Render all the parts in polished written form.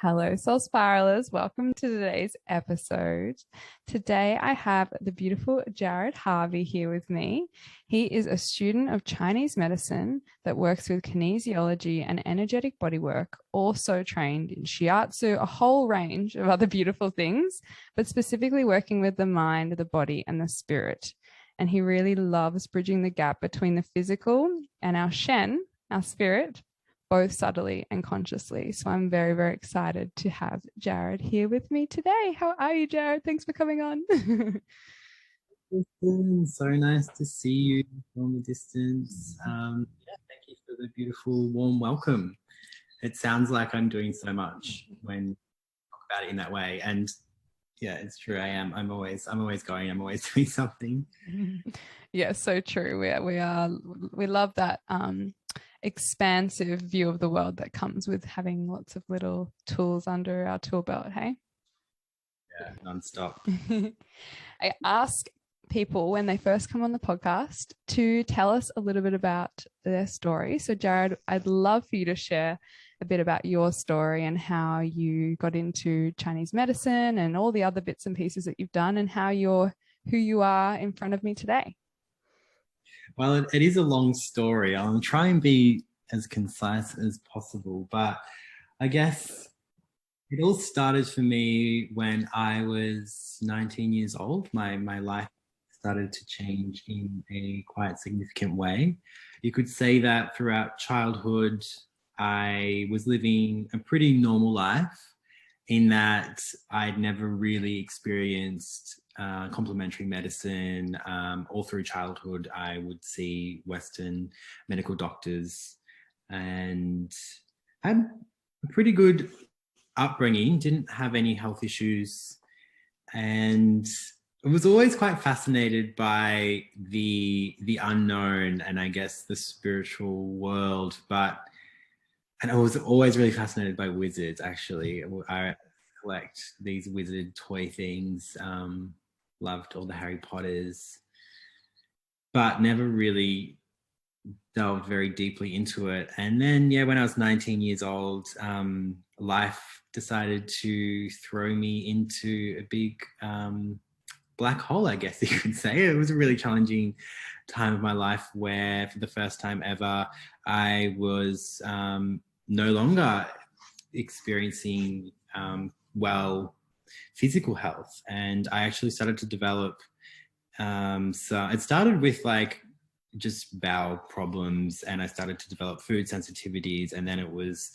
Hello, Soul Spiralers. Welcome to today's episode. Today, I have the beautiful Jarryd Harvey here with me. He is a student of Chinese medicine that works with kinesiology and energetic bodywork, also trained in shiatsu, a whole range of other beautiful things, but specifically working with the mind, the body, and the spirit. And he really loves bridging the gap between the physical and our Shen, our spirit, both subtly and consciously. So I'm very, very excited to have Jarryd here with me today. How are you, Jarryd? Thanks for coming on. So nice to see you from a distance. Thank you for the beautiful, warm welcome. It sounds like I'm doing so much when you talk about it in that way. And yeah, it's true. I am. I'm always going. I'm always doing something. Yeah, so true. We love that expansive view of the world that comes with having lots of little tools under our tool belt. Hey. Yeah, nonstop. I ask people when they first come on the podcast to tell us a little bit about their story. So Jarryd, I'd love for you to share a bit about your story and how you got into Chinese medicine and all the other bits and pieces that you've done and how you're who you are in front of me today. Well, it is a long story. I'll try and be as concise as possible, but I guess it all started for me when I was 19 years old. My life started to change in a quite significant way. You could say that throughout childhood, I was living a pretty normal life in that I'd never really experienced complementary medicine. All through childhood, I would see Western medical doctors and had a pretty good upbringing, didn't have any health issues, and I was always quite fascinated by the unknown and I guess the spiritual world, and I was always really fascinated by wizards. Actually, I collect these wizard toy things, loved all the Harry Potters, but never really delved very deeply into it. And then, when I was 19 years old, life decided to throw me into a big black hole, I guess you could say. It was a really challenging time of my life where, for the first time ever, I was no longer experiencing physical health, and I actually started to develop so it started with just bowel problems, and I started to develop food sensitivities, and then it was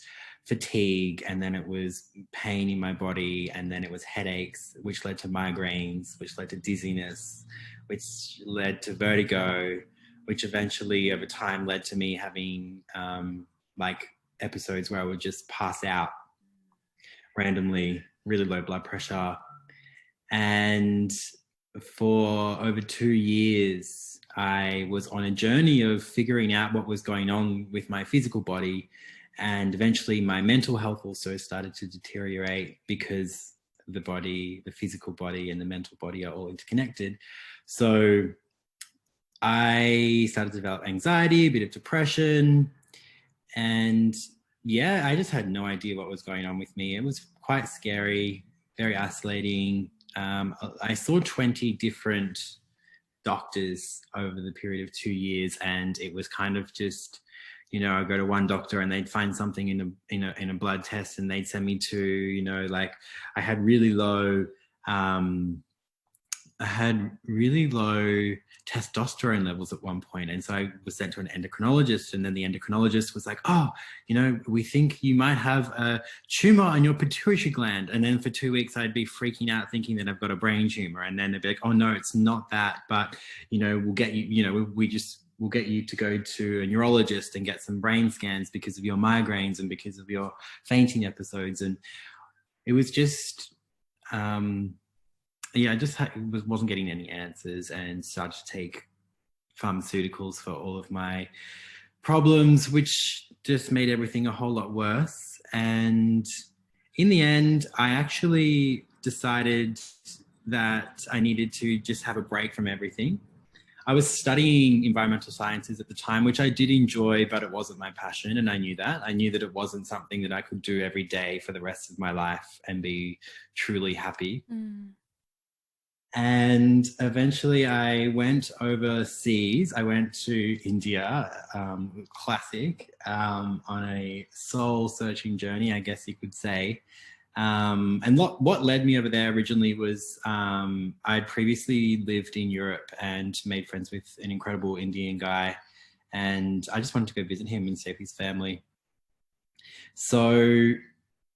fatigue, and then it was pain in my body, and then it was headaches, which led to migraines, which led to dizziness, which led to vertigo, which eventually over time led to me having episodes where I would just pass out randomly, really low blood pressure. And for over 2 years, I was on a journey of figuring out what was going on with my physical body. And eventually my mental health also started to deteriorate because the physical body and the mental body are all interconnected. So I started to develop anxiety, a bit of depression, and I just had no idea what was going on with me. It was quite scary, very isolating. I saw 20 different doctors over the period of 2 years, and it was kind of just, I go to one doctor and they'd find something in a blood test and they'd send me to, I had really low testosterone levels at one point. And so I was sent to an endocrinologist, and then the endocrinologist was like, oh, we think you might have a tumor on your pituitary gland. And then for 2 weeks, I'd be freaking out thinking that I've got a brain tumor. And then they'd be like, oh no, it's not that, but, we'll get you, we'll get you to go to a neurologist and get some brain scans because of your migraines and because of your fainting episodes. And it was just, I just wasn't getting any answers, and started to take pharmaceuticals for all of my problems, which just made everything a whole lot worse. And in the end, I actually decided that I needed to just have a break from everything. I was studying environmental sciences at the time, which I did enjoy, but it wasn't my passion. And I knew that. I knew that it wasn't something that I could do every day for the rest of my life and be truly happy. And eventually I went overseas. I went to India, classic, on a soul searching journey, I guess you could say. And what led me over there originally was I'd previously lived in Europe and made friends with an incredible Indian guy. And I just wanted to go visit him and see his family. So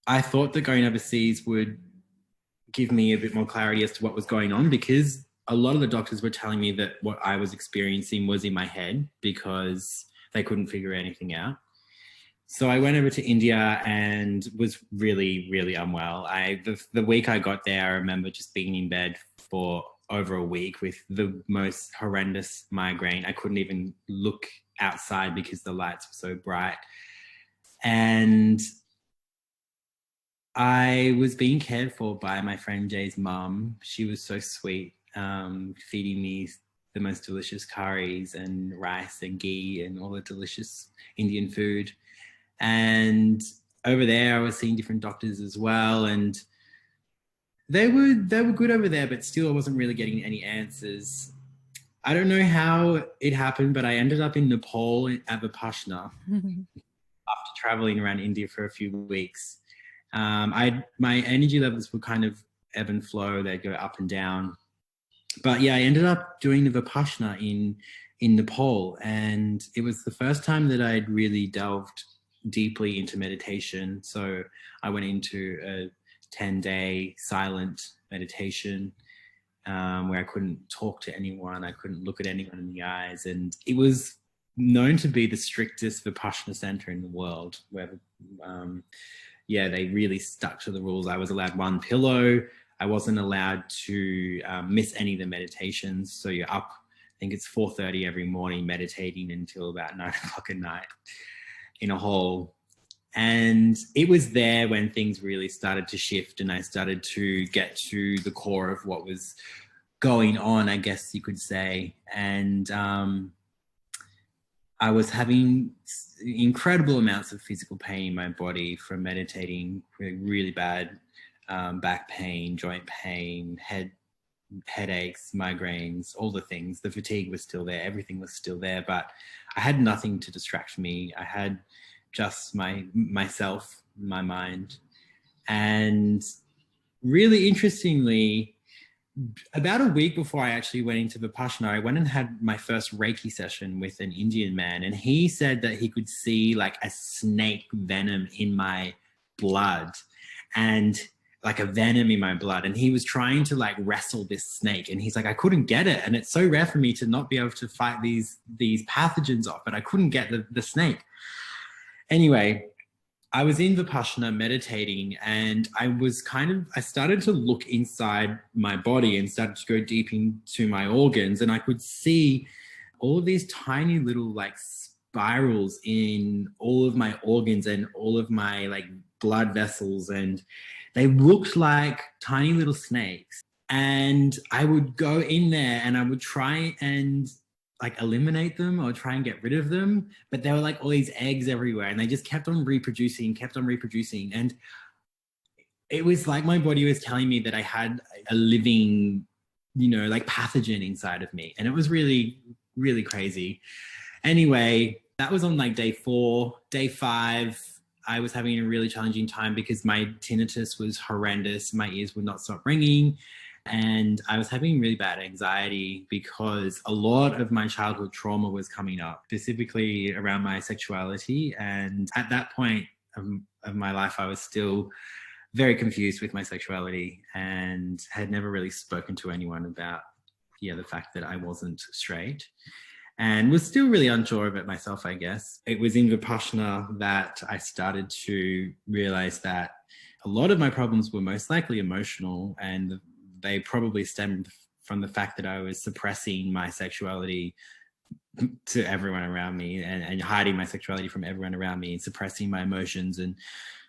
I thought that going overseas would give me a bit more clarity as to what was going on, because a lot of the doctors were telling me that what I was experiencing was in my head because they couldn't figure anything out. So I went over to India and was really, really unwell. The week I got there, I remember just being in bed for over a week with the most horrendous migraine. I couldn't even look outside because the lights were so bright. And I was being cared for by my friend Jay's mum. She was so sweet, feeding me the most delicious curries and rice and ghee and all the delicious Indian food. And over there, I was seeing different doctors as well, and they were good over there, but still, I wasn't really getting any answers. I don't know how it happened, but I ended up in Nepal at Vipassana after traveling around India for a few weeks. My energy levels would kind of ebb and flow; they'd go up and down. But yeah, I ended up doing the Vipassana in Nepal, and it was the first time that I'd really delved deeply into meditation. So I went into a 10-day silent meditation where I couldn't talk to anyone, I couldn't look at anyone in the eyes, and it was known to be the strictest Vipassana center in the world, where they really stuck to the rules. I was allowed one pillow. I wasn't allowed to miss any of the meditations. So you're up, I think it's 4:30 every morning, meditating until about 9 o'clock at night in a hall. And it was there when things really started to shift and I started to get to the core of what was going on, I guess you could say. And I was having incredible amounts of physical pain in my body from meditating, really bad back pain, joint pain, headaches, migraines, all the things. The fatigue was still there. Everything was still there, but I had nothing to distract me. I had just myself, my mind. And really interestingly, about a week before I actually went into Vipassana, I went and had my first Reiki session with an Indian man, and he said that he could see like a snake venom in my blood, and like a venom in my blood. And he was trying to like wrestle this snake, and he's like, I couldn't get it. And it's so rare for me to not be able to fight these pathogens off, but I couldn't get the snake. Anyway, I was in Vipassana meditating, and I started to look inside my body and started to go deep into my organs, and I could see all of these tiny little like spirals in all of my organs and all of my like blood vessels, and they looked like tiny little snakes. And I would go in there and I would try and like eliminate them or try and get rid of them, but there were like all these eggs everywhere, and they just kept on reproducing. And it was like my body was telling me that I had a living, like pathogen inside of me. And it was really, really crazy. Anyway, that was on like day 4. Day 5, I was having a really challenging time because my tinnitus was horrendous. My ears would not stop ringing. And I was having really bad anxiety because a lot of my childhood trauma was coming up, specifically around my sexuality. And at that point of my life, I was still very confused with my sexuality and had never really spoken to anyone about the fact that I wasn't straight, and was still really unsure of it myself, I guess. It was in Vipassana that I started to realize that a lot of my problems were most likely emotional, and they probably stemmed from the fact that I was suppressing my sexuality to everyone around me and hiding my sexuality from everyone around me and suppressing my emotions. And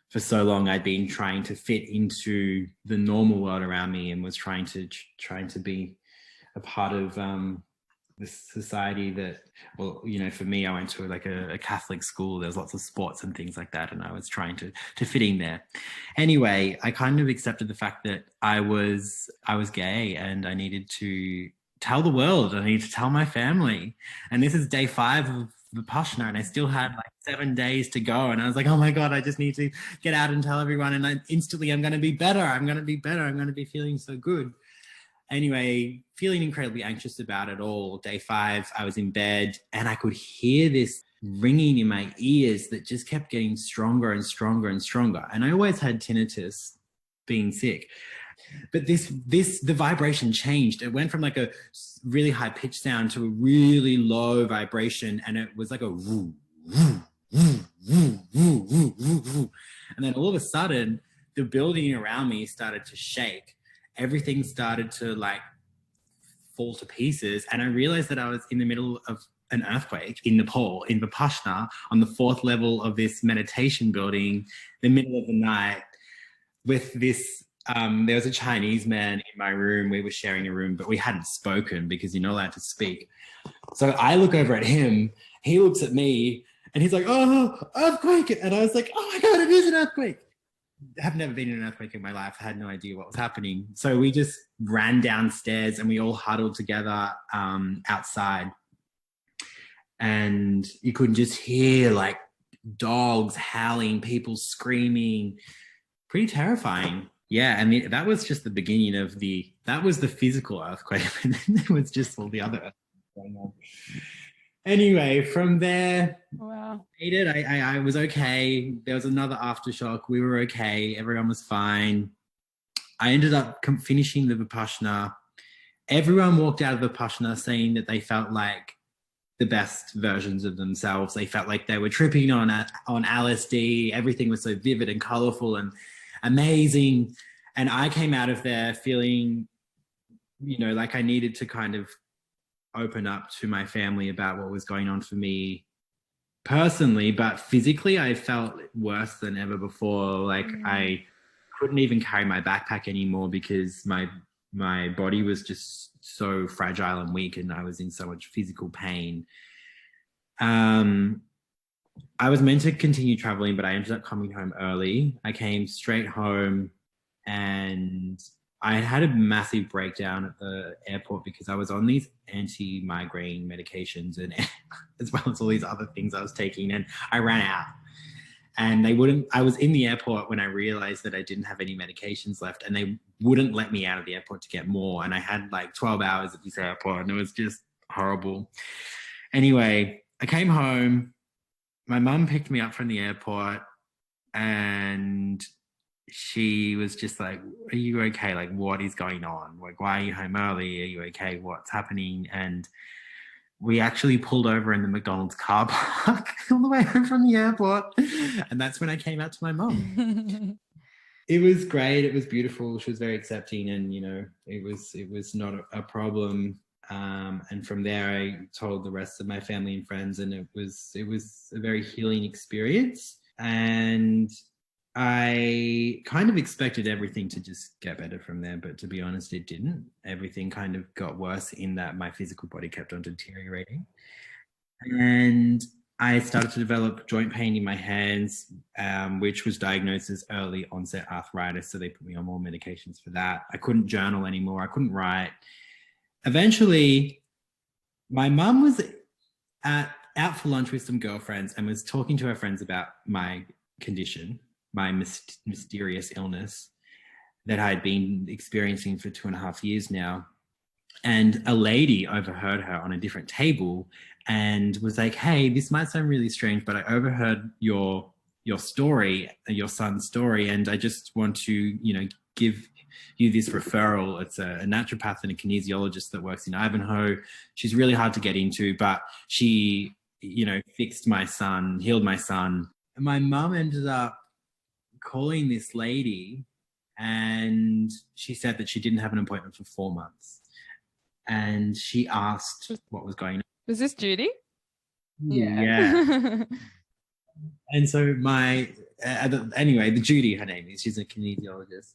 for so long, I'd been trying to fit into the normal world around me and was trying to be a part of this society that, well, you know, for me, I went to like a Catholic school. There was lots of sports and things like that, and I was trying to fit in there. Anyway, I kind of accepted the fact that I was gay, and I needed to tell the world. I needed to tell my family. And this is day 5 of Vipassana, and I still had like 7 days to go. And I was like, oh my God, I just need to get out and tell everyone. And I'm going to be better. I'm going to be better. I'm going to be feeling so good. Anyway, feeling incredibly anxious about it all. Day 5, I was in bed and I could hear this ringing in my ears that just kept getting stronger and stronger and stronger. And I always had tinnitus being sick. But the vibration changed. It went from like a really high pitch sound to a really low vibration. And it was like a woo, woo, woo, woo, woo, woo, woo, woo. And then all of a sudden, the building around me started to shake. Everything started to like fall to pieces. And I realized that I was in the middle of an earthquake in Nepal, in Vipassana, on the 4th level of this meditation building, the middle of the night, with this, there was a Chinese man in my room. We were sharing a room, but we hadn't spoken because you're not allowed to speak. So I look over at him, he looks at me, and he's like, oh, earthquake. And I was like, oh my God, it is an earthquake. Have never been in an earthquake in my life. I had no idea what was happening. So we just ran downstairs and we all huddled together outside. And you could just hear like dogs howling, people screaming. Pretty terrifying. Yeah, and that was just the beginning of that was the physical earthquake. And then there was just all the other earthquakes going on. Anyway, from there, wow, I was okay. There was another aftershock. We were okay. Everyone was fine. I ended up finishing the Vipassana. Everyone walked out of the Vipassana saying that they felt like the best versions of themselves. They felt like they were tripping on LSD. Everything was so vivid and colorful and amazing. And I came out of there feeling, you know, like I needed to kind of open up to my family about what was going on for me personally, but physically I felt worse than ever before. Like I couldn't even carry my backpack anymore because my body was just so fragile and weak, and I was in so much physical pain. I was meant to continue traveling, but I ended up coming home early. I came straight home, and I had a massive breakdown at the airport because I was on these anti-migraine medications, and as well as all these other things I was taking, and I ran out. And I was in the airport when I realized that I didn't have any medications left, and they wouldn't let me out of the airport to get more. And I had like 12 hours at this airport, and it was just horrible. Anyway, I came home. My mum picked me up from the airport, and she was just like, are you okay? Like, what is going on? Like, why are you home early? Are you okay? What's happening? And we actually pulled over in the McDonald's car park on the way home from the airport. And that's when I came out to my mum. It was great. It was beautiful. She was very accepting, and, you know, it was not a problem. And from there, I told the rest of my family and friends, and it was a very healing experience. And I kind of expected everything to just get better from there, but to be honest, it didn't. Everything kind of got worse in that my physical body kept on deteriorating. And I started to develop joint pain in my hands, which was diagnosed as early onset arthritis. So they put me on more medications for that. I couldn't journal anymore. I couldn't write. Eventually, my mum was out for lunch with some girlfriends and was talking to her friends about my condition, my mysterious illness that I had been experiencing for 2.5 years now. And a lady overheard her on a different table and was like, hey, this might sound really strange, but I overheard your story, your son's story, and I just want to, you know, give you this referral. It's a naturopath and a kinesiologist that works in Ivanhoe. She's really hard to get into, but she, you know, fixed my son, healed my son. And my mum ended up calling this lady, and she said that she didn't have an appointment for 4 months. And she asked what was going on. Was this Judy? Yeah. And so anyway, the Judy, her name is, she's a kinesiologist.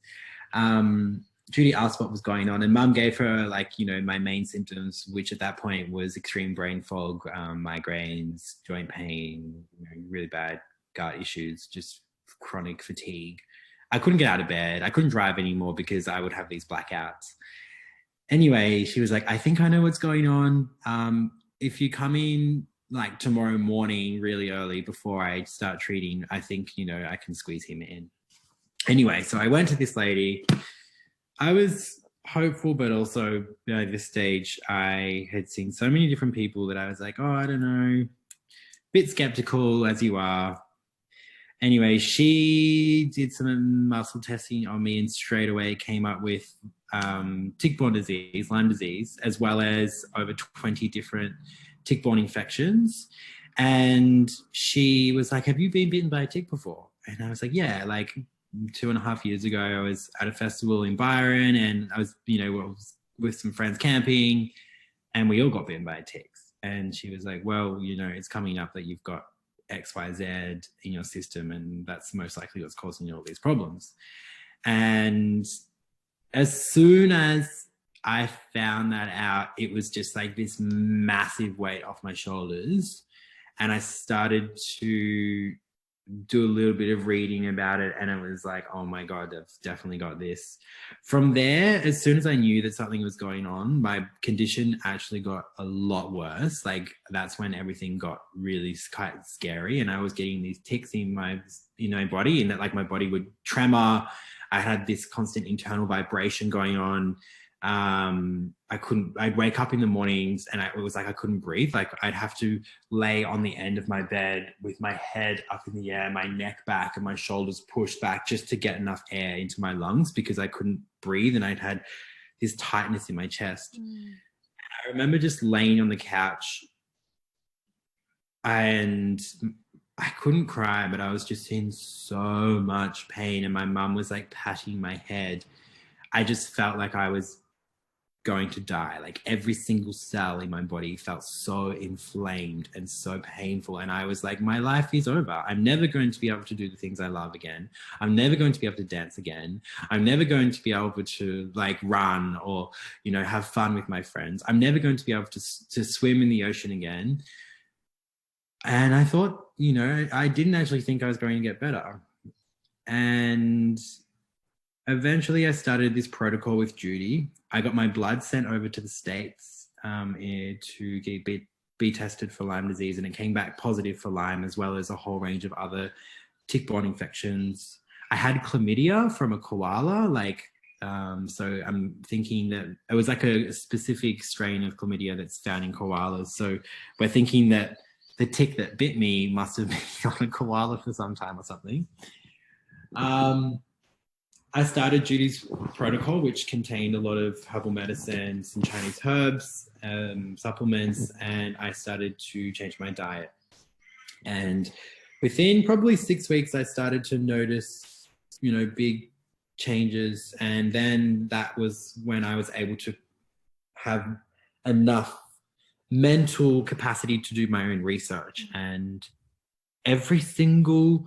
Judy asked what was going on, and Mum gave her like, you know, my main symptoms, which at that point was extreme brain fog, migraines, joint pain, you know, really bad gut issues, just chronic fatigue. I couldn't get out of bed. I couldn't drive anymore because I would have these blackouts. Anyway, she was like, I think I know what's going on. If you come in like tomorrow morning really early before I start treating, I think, you know, I can squeeze him in. Anyway, so I went to this lady. I was hopeful, but also at this stage, I had seen so many different people that I was like, oh, I don't know, bit skeptical as you are. Anyway, she did some muscle testing on me and straight away came up with tick-borne disease, Lyme disease, as well as over 20 different tick-borne infections. And she was like, have you been bitten by a tick before? And I was like, yeah, like 2.5 years ago, I was at a festival in Byron and I was, you know, with some friends camping and we all got bitten by ticks. And she was like, well, you know, it's coming up that you've got XYZ in your system and that's most likely what's causing you all these problems. And as soon as I found that out, it was just like this massive weight off my shoulders. And I started to do a little bit of reading about it and it was like, oh my God, I've definitely got this. From there, as soon as I knew that something was going on, my condition actually got a lot worse. Like that's when everything got really quite scary and I was getting these ticks in my, you know, body and that like my body would tremor. I had this constant internal vibration going on. I'd wake up in the mornings and it was like I couldn't breathe. Like I'd have to lay on the end of my bed with my head up in the air, my neck back and my shoulders pushed back just to get enough air into my lungs because I couldn't breathe and I'd had this tightness in my chest. And I remember just laying on the couch and I couldn't cry, but I was just in so much pain and my mum was like patting my head. I just felt like I was going to die. Like every single cell in my body felt so inflamed and so painful. And I was like, my life is over. I'm never going to be able to do the things I love again. I'm never going to be able to dance again. I'm never going to be able to like run or, you know, have fun with my friends. I'm never going to be able to swim in the ocean again. And I thought, you know, I didn't actually think I was going to get better. And eventually I started this protocol with Judy. I got my blood sent over to the States to be tested for Lyme disease, and it came back positive for Lyme as well as a whole range of other tick-borne infections. I had chlamydia from a koala, so I'm thinking that it was like a specific strain of chlamydia that's found in koalas. So we're thinking that the tick that bit me must have been on a koala for some time or something. I started Judy's protocol, which contained a lot of herbal medicines, some Chinese herbs, supplements, and I started to change my diet. And within probably 6 weeks, I started to notice, you know, big changes. And then that was when I was able to have enough mental capacity to do my own research. And every single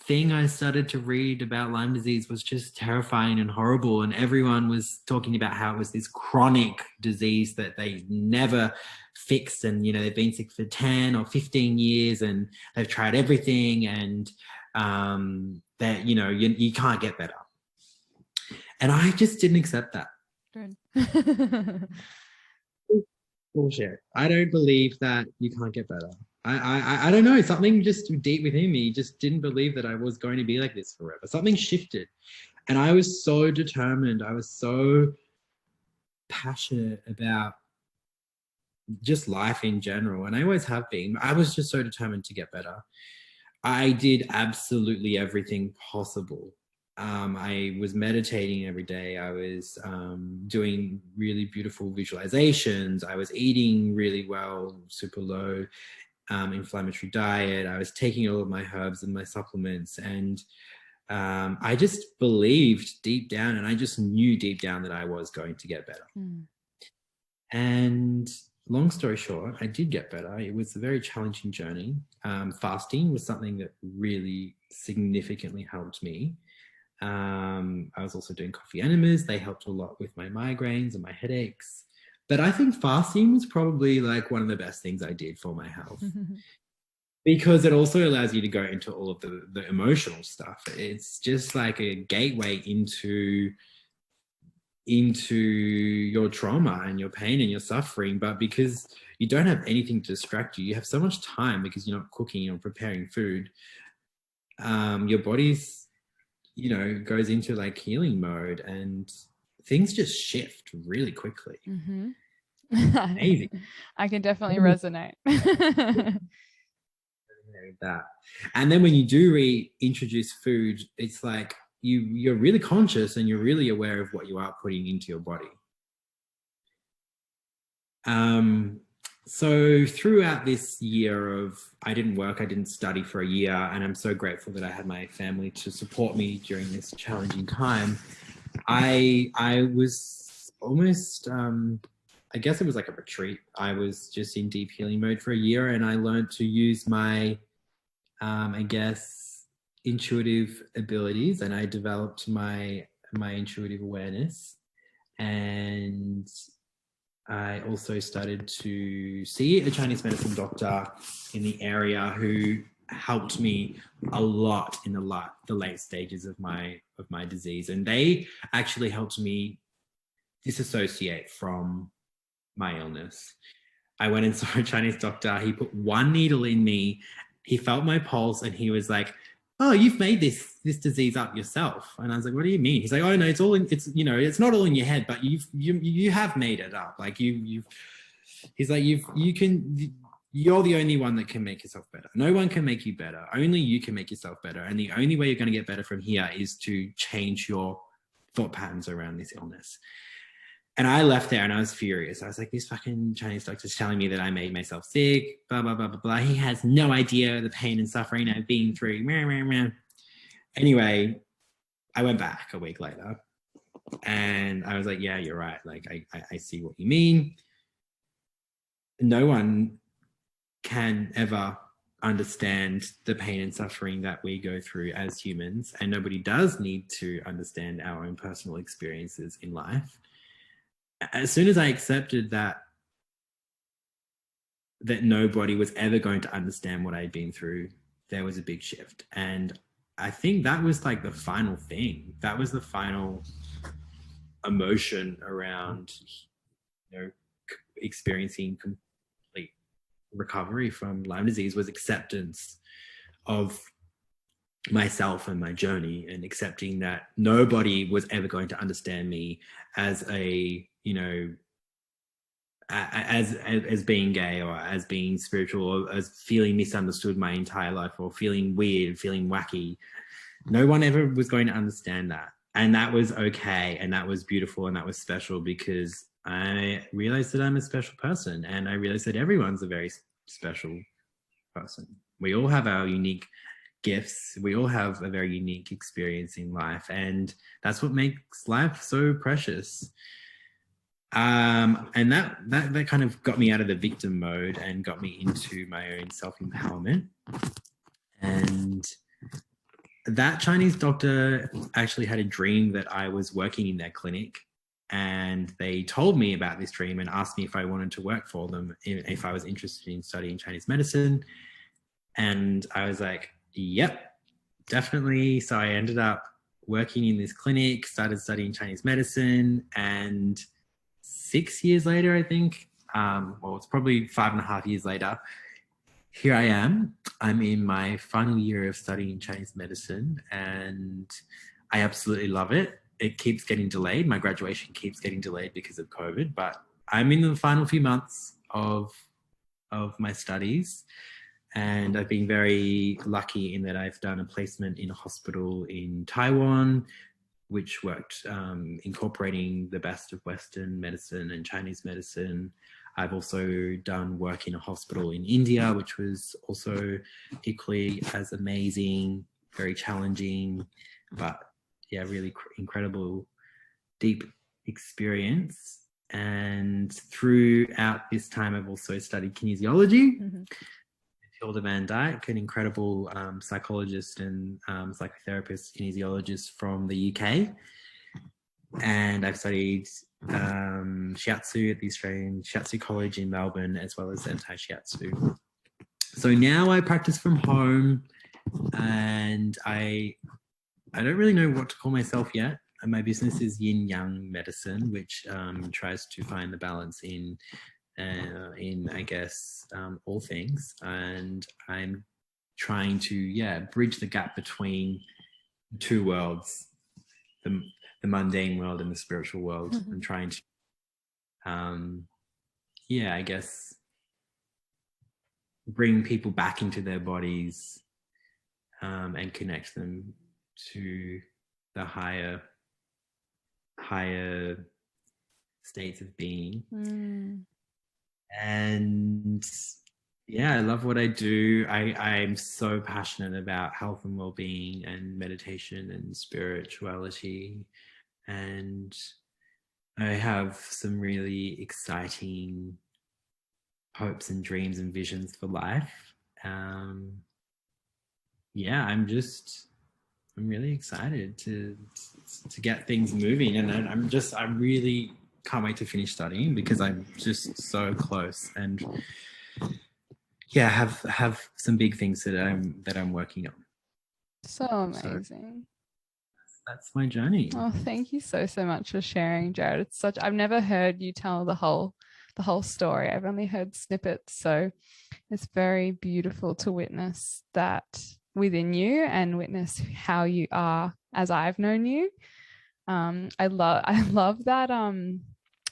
thing I started to read about Lyme disease was just terrifying and horrible. And everyone was talking about how it was this chronic disease that they never fixed. And, you know, they've been sick for 10 or 15 years and they've tried everything and that, you know, you can't get better. And I just didn't accept that. Good. Bullshit. I don't believe that you can't get better. I don't know, something just deep within me just didn't believe that I was going to be like this forever. Something shifted and I was so determined. I was so passionate about just life in general, and I always have been. I was just so determined to get better. I did absolutely everything possible. I was meditating every day. I was doing really beautiful visualizations. I was eating really well, super low inflammatory diet. I was taking all of my herbs and my supplements, and I just believed deep down, and I just knew deep down that I was going to get better. And long story short, I did get better. It was a very challenging journey. Fasting was something that really significantly helped me. I was also doing coffee enemas. They helped a lot with my migraines and my headaches. But I think fasting was probably like one of the best things I did for my health. Because it also allows you to go into all of the emotional stuff. It's just like a gateway into your trauma and your pain and your suffering. But because you don't have anything to distract you, you have so much time because you're not cooking, you're preparing food. Your body's, goes into like healing mode, and things just shift really quickly. Amazing. I can definitely resonate. That. And then when you do reintroduce food, it's like you're really conscious and you're really aware of what you are putting into your body. So throughout this year of, I didn't work, I didn't study for a year, and I'm so grateful that I had my family to support me during this challenging time. I was almost, I guess it was like a retreat. I was just in deep healing mode for a year, and I learned to use my, I guess, intuitive abilities, and I developed my intuitive awareness. And I also started to see a Chinese medicine doctor in the area who helped me a lot in the late stages of my disease. And they actually helped me disassociate from my illness. I went and saw a Chinese doctor. He put one needle in me. He felt my pulse, and he was like, "Oh, you've made this disease up yourself." And I was like, "What do you mean?" He's like, "Oh no, it's not all in your head, but you have made it up. Like he's like, you're the only one that can make yourself better. No one can make you better. Only you can make yourself better. And the only way you're going to get better from here is to change your thought patterns around this illness." And I left there and I was furious. I was like, this fucking Chinese doctor's telling me that I made myself sick, blah, blah, blah, blah, blah. He has no idea the pain and suffering I've been through. Anyway, I went back a week later and I was like, yeah, you're right. Like, I see what you mean. No one can ever understand the pain and suffering that we go through as humans, and nobody does need to understand our own personal experiences in life. As soon as I accepted that nobody was ever going to understand what I'd been through, there was a big shift. And I think that was like the final thing. That was the final emotion around, experiencing complete recovery from Lyme disease, was acceptance of myself and my journey, and accepting that nobody was ever going to understand me as a, as being gay, or as being spiritual, or as feeling misunderstood my entire life, or feeling weird, feeling wacky. No one ever was going to understand that. And that was okay. And that was beautiful. And that was special, because I realized that I'm a special person, and I realized that everyone's a very special person. We all have our unique gifts. We all have a very unique experience in life, and that's what makes life so precious. And that kind of got me out of the victim mode and got me into my own self-empowerment. And that Chinese doctor actually had a dream that I was working in their clinic, and they told me about this dream and asked me if I wanted to work for them, if I was interested in studying Chinese medicine. And I was like, yep, definitely. So I ended up working in this clinic, started studying Chinese medicine, and 6 years later, I think, it's probably 5.5 years later, here I am. I'm in my final year of studying Chinese medicine, and I absolutely love it. It keeps getting delayed. My graduation keeps getting delayed because of COVID, but I'm in the final few months of my studies. And I've been very lucky in that I've done a placement in a hospital in Taiwan, which worked incorporating the best of Western medicine and Chinese medicine. I've also done work in a hospital in India, which was also equally as amazing, very challenging, but yeah, really incredible, deep experience. And throughout this time, I've also studied kinesiology, Van Dyke, an incredible psychologist and psychotherapist, kinesiologist from the UK. And I've studied shiatsu at the Australian Shiatsu College in Melbourne, as well as anti-shiatsu. So now I practice from home, and I don't really know what to call myself yet. My business is Yin Yang Medicine, which tries to find the balance in I guess all things, and I'm trying to bridge the gap between two worlds, the mundane world and the spiritual world. Mm-hmm. I'm trying to I guess bring people back into their bodies and connect them to the higher states of being. And I love what I do. I'm so passionate about health and well-being and meditation and spirituality, and I have some really exciting hopes and dreams and visions for life. I'm really excited to get things moving, and I really can't wait to finish studying, because I'm just so close, and have some big things that I'm working on. So amazing. So that's my journey. Oh, thank you so much for sharing, Jarryd. I've never heard you tell the whole story. I've only heard snippets, so it's very beautiful to witness that within you and witness how you are as I've known you. I love that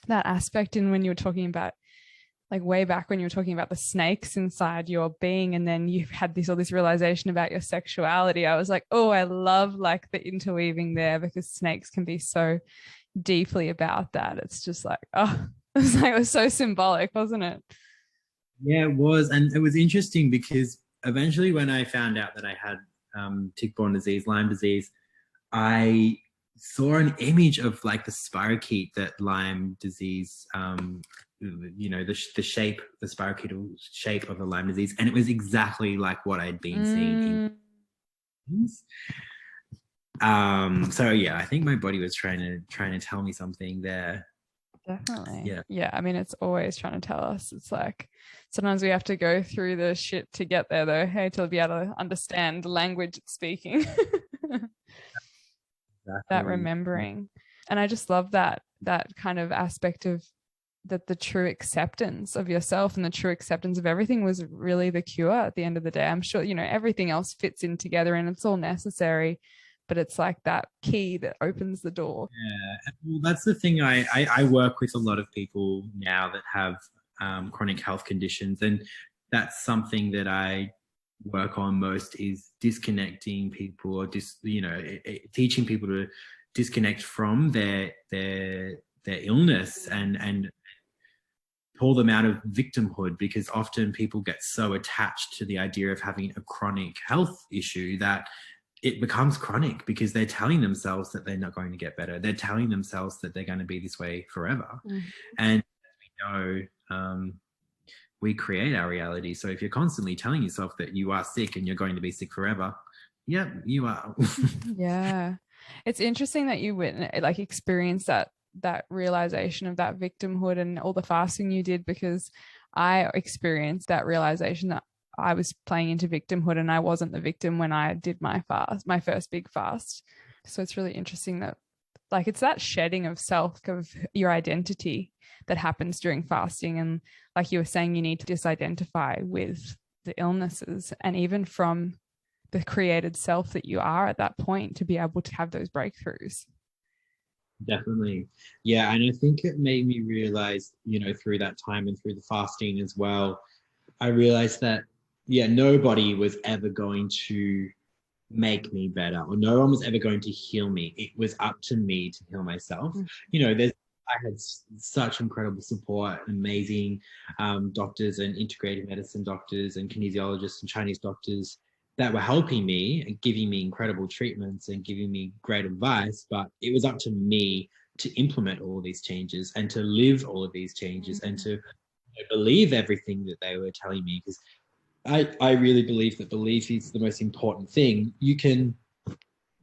that aspect in when you were talking about, like, way back when you were talking about the snakes inside your being, and then you've had all this realization about your sexuality. I was like, oh, I love like the interweaving there, because snakes can be so deeply about that. It's just like, oh, it was so symbolic, wasn't it? Yeah, it was. And it was interesting because eventually when I found out that I had tick-borne disease, Lyme disease, I saw an image of like the spirochete that Lyme disease, the shape, the spirochetal shape of the Lyme disease, and it was exactly like what I'd been seeing I think my body was trying to tell me something there. Definitely. Yeah. I mean, it's always trying to tell us. It's like sometimes we have to go through the shit to get there, though, hey, to be able to understand the language it's speaking. That remembering. And I just love that kind of aspect of that, the true acceptance of yourself and the true acceptance of everything was really the cure at the end of the day. I'm sure, everything else fits in together and it's all necessary, but it's like that key that opens the door. Yeah, well, that's the thing. I work with a lot of people now that have chronic health conditions, and that's something that I work on most, is disconnecting people, or teaching people to disconnect from their illness and pull them out of victimhood, because often people get so attached to the idea of having a chronic health issue that it becomes chronic, because they're telling themselves that they're not going to get better. They're telling themselves that they're going to be this way forever. Mm-hmm. And we know, we create our reality. So if you're constantly telling yourself that you are sick and you're going to be sick forever, yeah, you are. Yeah. It's interesting that you experienced that realization of that victimhood and all the fasting you did, because I experienced that realization that I was playing into victimhood and I wasn't the victim when I did my first big fast. So it's really interesting that it's that shedding of self, of your identity, that happens during fasting. And like you were saying, you need to disidentify with the illnesses and even from the created self that you are at that point to be able to have those breakthroughs. Definitely. Yeah. And I think it made me realize, through that time and through the fasting as well, I realized that, nobody was ever going to make me better, or no one was ever going to heal me. It was up to me to heal myself. Mm-hmm. I had such incredible support, amazing doctors and integrative medicine doctors and kinesiologists and Chinese doctors that were helping me and giving me incredible treatments and giving me great advice. But it was up to me to implement all of these changes and to live all of these changes, mm-hmm. and to believe everything that they were telling me. Because I really believe that belief is the most important thing. You can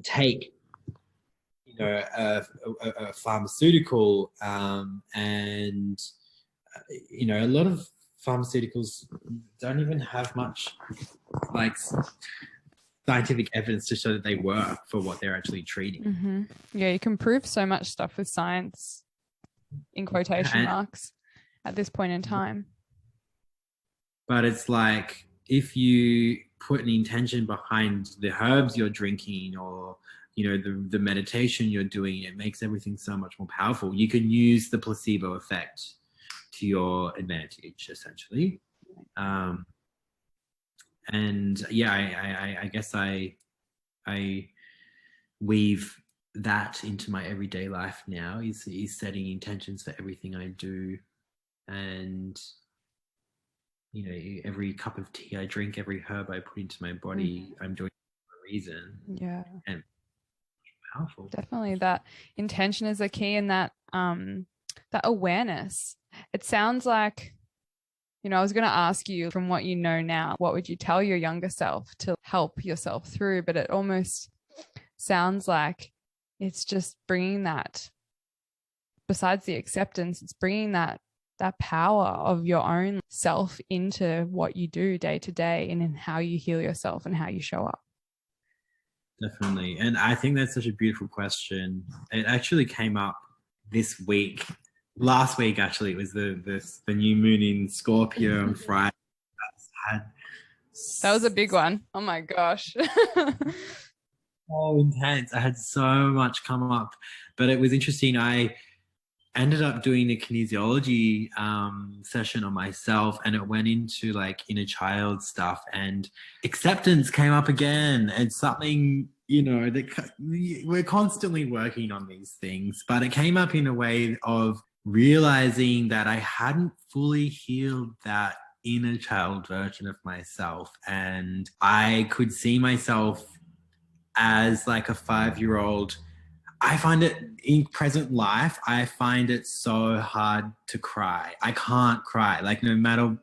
take, you know, a pharmaceutical, and you know, a lot of pharmaceuticals don't even have much like scientific evidence to show that they work for what they're actually treating. Mm-hmm. Yeah, you can prove so much stuff with science, in quotation marks, at this point in time. But it's like, if you put an intention behind the herbs you're drinking, or, you know, the meditation you're doing, it makes everything so much more powerful. You can use the placebo effect to your advantage, essentially. And yeah, I guess I weave that into my everyday life now, is setting intentions for everything I do. And, you know, every cup of tea I drink, every herb I put into my body, I'm doing it for a reason. Yeah. And powerful. Definitely, that intention is a key, and that that awareness. It sounds like, you know, I was going to ask you, from what you know now, what would you tell your younger self to help yourself through? But it almost sounds like it's just bringing that, besides the acceptance, it's bringing that power of your own self into what you do day to day, and in how you heal yourself and how you show up. Definitely. And I think that's such a beautiful question. It actually came up this week. Last week, actually, it was the new moon in Scorpio on Friday. That was a big one. Oh my gosh. So intense. I had so much come up, but it was interesting. I ended up doing a kinesiology session on myself, and it went into like inner child stuff, and acceptance came up again. It's something, you know, that we're constantly working on these things, but it came up in a way of realizing that I hadn't fully healed that inner child version of myself, and I could see myself as like a 5-year-old. I find it in present life, I find it so hard to cry. I can't cry. Like, no matter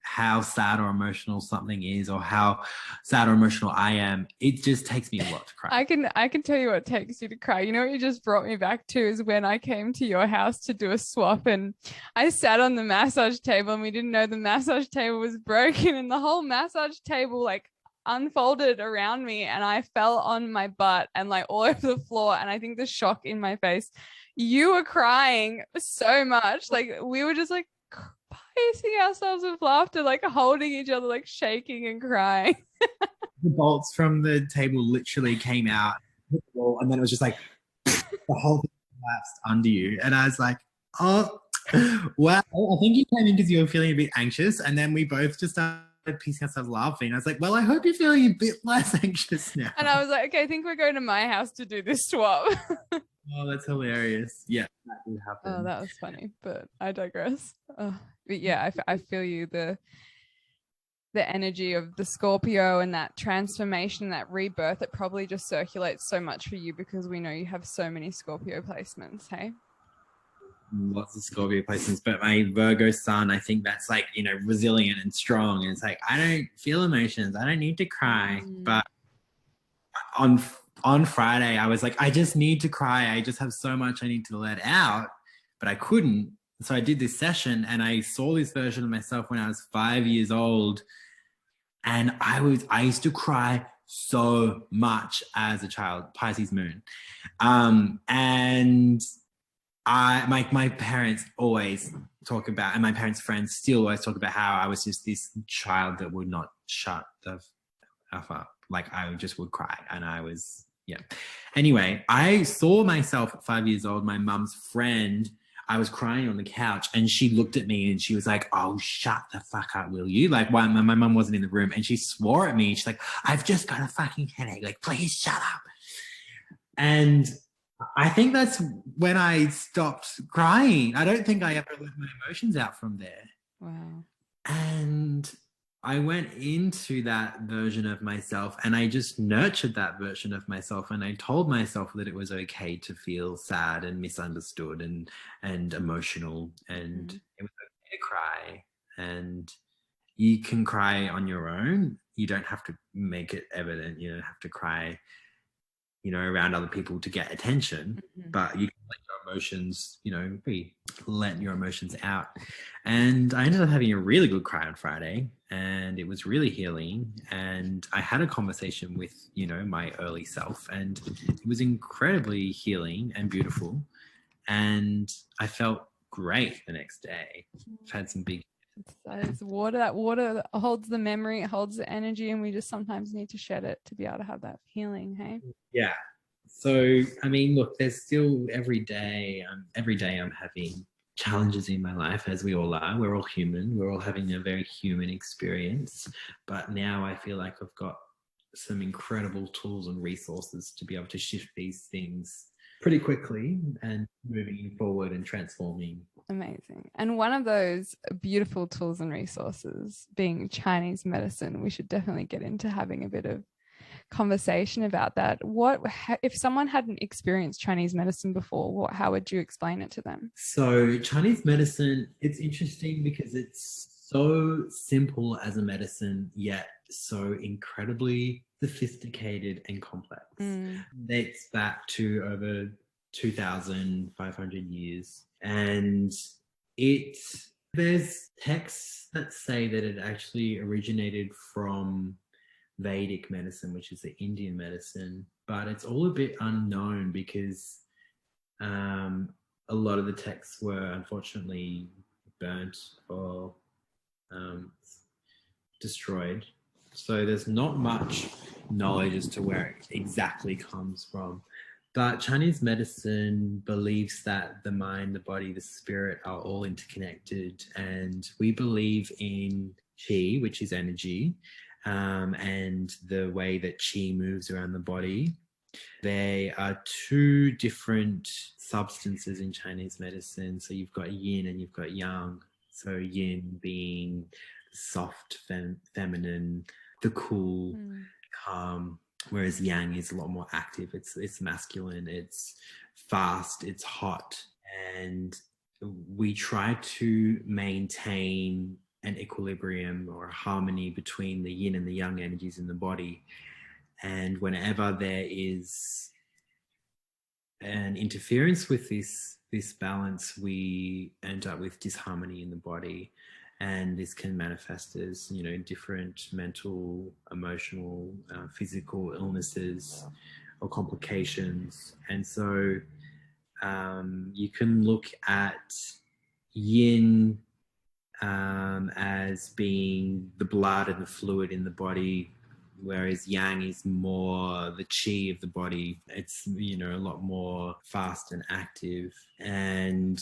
how sad or emotional something is, or how sad or emotional I am, it just takes me a lot to cry. I can tell you what takes you to cry. You know what you just brought me back to is when I came to your house to do a swap, and I sat on the massage table, and we didn't know the massage table was broken, and the whole massage table like unfolded around me, and I fell on my butt and like all over the floor. And I think the shock in my face, you were crying so much. Like, we were just like pacing ourselves with laughter, like holding each other, like shaking and crying. The bolts from the table literally came out, and then it was just like the whole thing collapsed under you. And I was like, oh, wow. I think you came in because you were feeling a bit anxious, and then we both just started piecing ourselves laughing. I was like, well, I hope you're feeling a bit less anxious now. And I was like, okay, I think we're going to my house to do this swap. Oh, that's hilarious. Yeah, that did happen. Oh, that was funny, but I digress. But yeah, I feel you. The energy of the Scorpio and that transformation, that rebirth, it probably just circulates so much for you because we know you have so many Scorpio placements, hey? Lots of Scorpio placements, but my Virgo sun, I think that's like, you know, resilient and strong. And it's like, I don't feel emotions. I don't need to cry. But on Friday, I was like, I just need to cry. I just have so much I need to let out, but I couldn't. So I did this session, and I saw this version of myself when I was 5 years old. And I used to cry so much as a child, Pisces moon. And my parents always talk about, and my parents' friends still always talk about how I was just this child that would not shut the F up. Like, I just would cry, and I was, yeah. Anyway, I saw myself at 5 years old, my mum's friend. I was crying on the couch, and she looked at me and she was like, oh, shut the fuck up, will you? Like, my mum wasn't in the room, and she swore at me. She's like, I've just got a fucking headache. Like, please shut up. And I think that's when I stopped crying. I don't think I ever let my emotions out from there. Wow. And I went into that version of myself, and I just nurtured that version of myself, and I told myself that it was okay to feel sad and misunderstood and emotional, and it was okay to cry. And you can cry on your own. You don't have to make it evident. You don't have to cry, around other people to get attention, but you can let your emotions, let your emotions out. And I ended up having a really good cry on Friday, and it was really healing. And I had a conversation with, my early self, and it was incredibly healing and beautiful. And I felt great the next day. I've had some big... That water holds the memory, it holds the energy, and we just sometimes need to shed it to be able to have that healing. Hey. Yeah. So, I mean, look, there's still every day I'm having challenges in my life, as we all are. We're all human. We're all having a very human experience. But now I feel like I've got some incredible tools and resources to be able to shift these things pretty quickly and moving forward and transforming. Amazing. And one of those beautiful tools and resources being Chinese medicine. We should definitely get into having a bit of conversation about that. If someone hadn't experienced Chinese medicine before, how would you explain it to them? So Chinese medicine, it's interesting because it's so simple as a medicine, yet so incredibly sophisticated and complex. Dates back to over 2,500 years. And there's texts that say that it actually originated from Vedic medicine, which is the Indian medicine, but it's all a bit unknown because a lot of the texts were unfortunately burnt or destroyed. So there's not much knowledge as to where it exactly comes from. But Chinese medicine believes that the mind, the body, the spirit are all interconnected. And we believe in qi, which is energy, and the way that qi moves around the body. There are two different substances in Chinese medicine. So you've got yin and you've got yang. So yin being soft, feminine, the cool, calm, whereas yang is a lot more active. It's masculine, it's fast, it's hot. And we try to maintain an equilibrium or a harmony between the yin and the yang energies in the body. And whenever there is an interference with this balance, we end up with disharmony in the body. And this can manifest as, different mental, emotional, physical illnesses or complications. And so you can look at yin as being the blood and the fluid in the body, whereas yang is more the qi of the body. It's, a lot more fast and active. And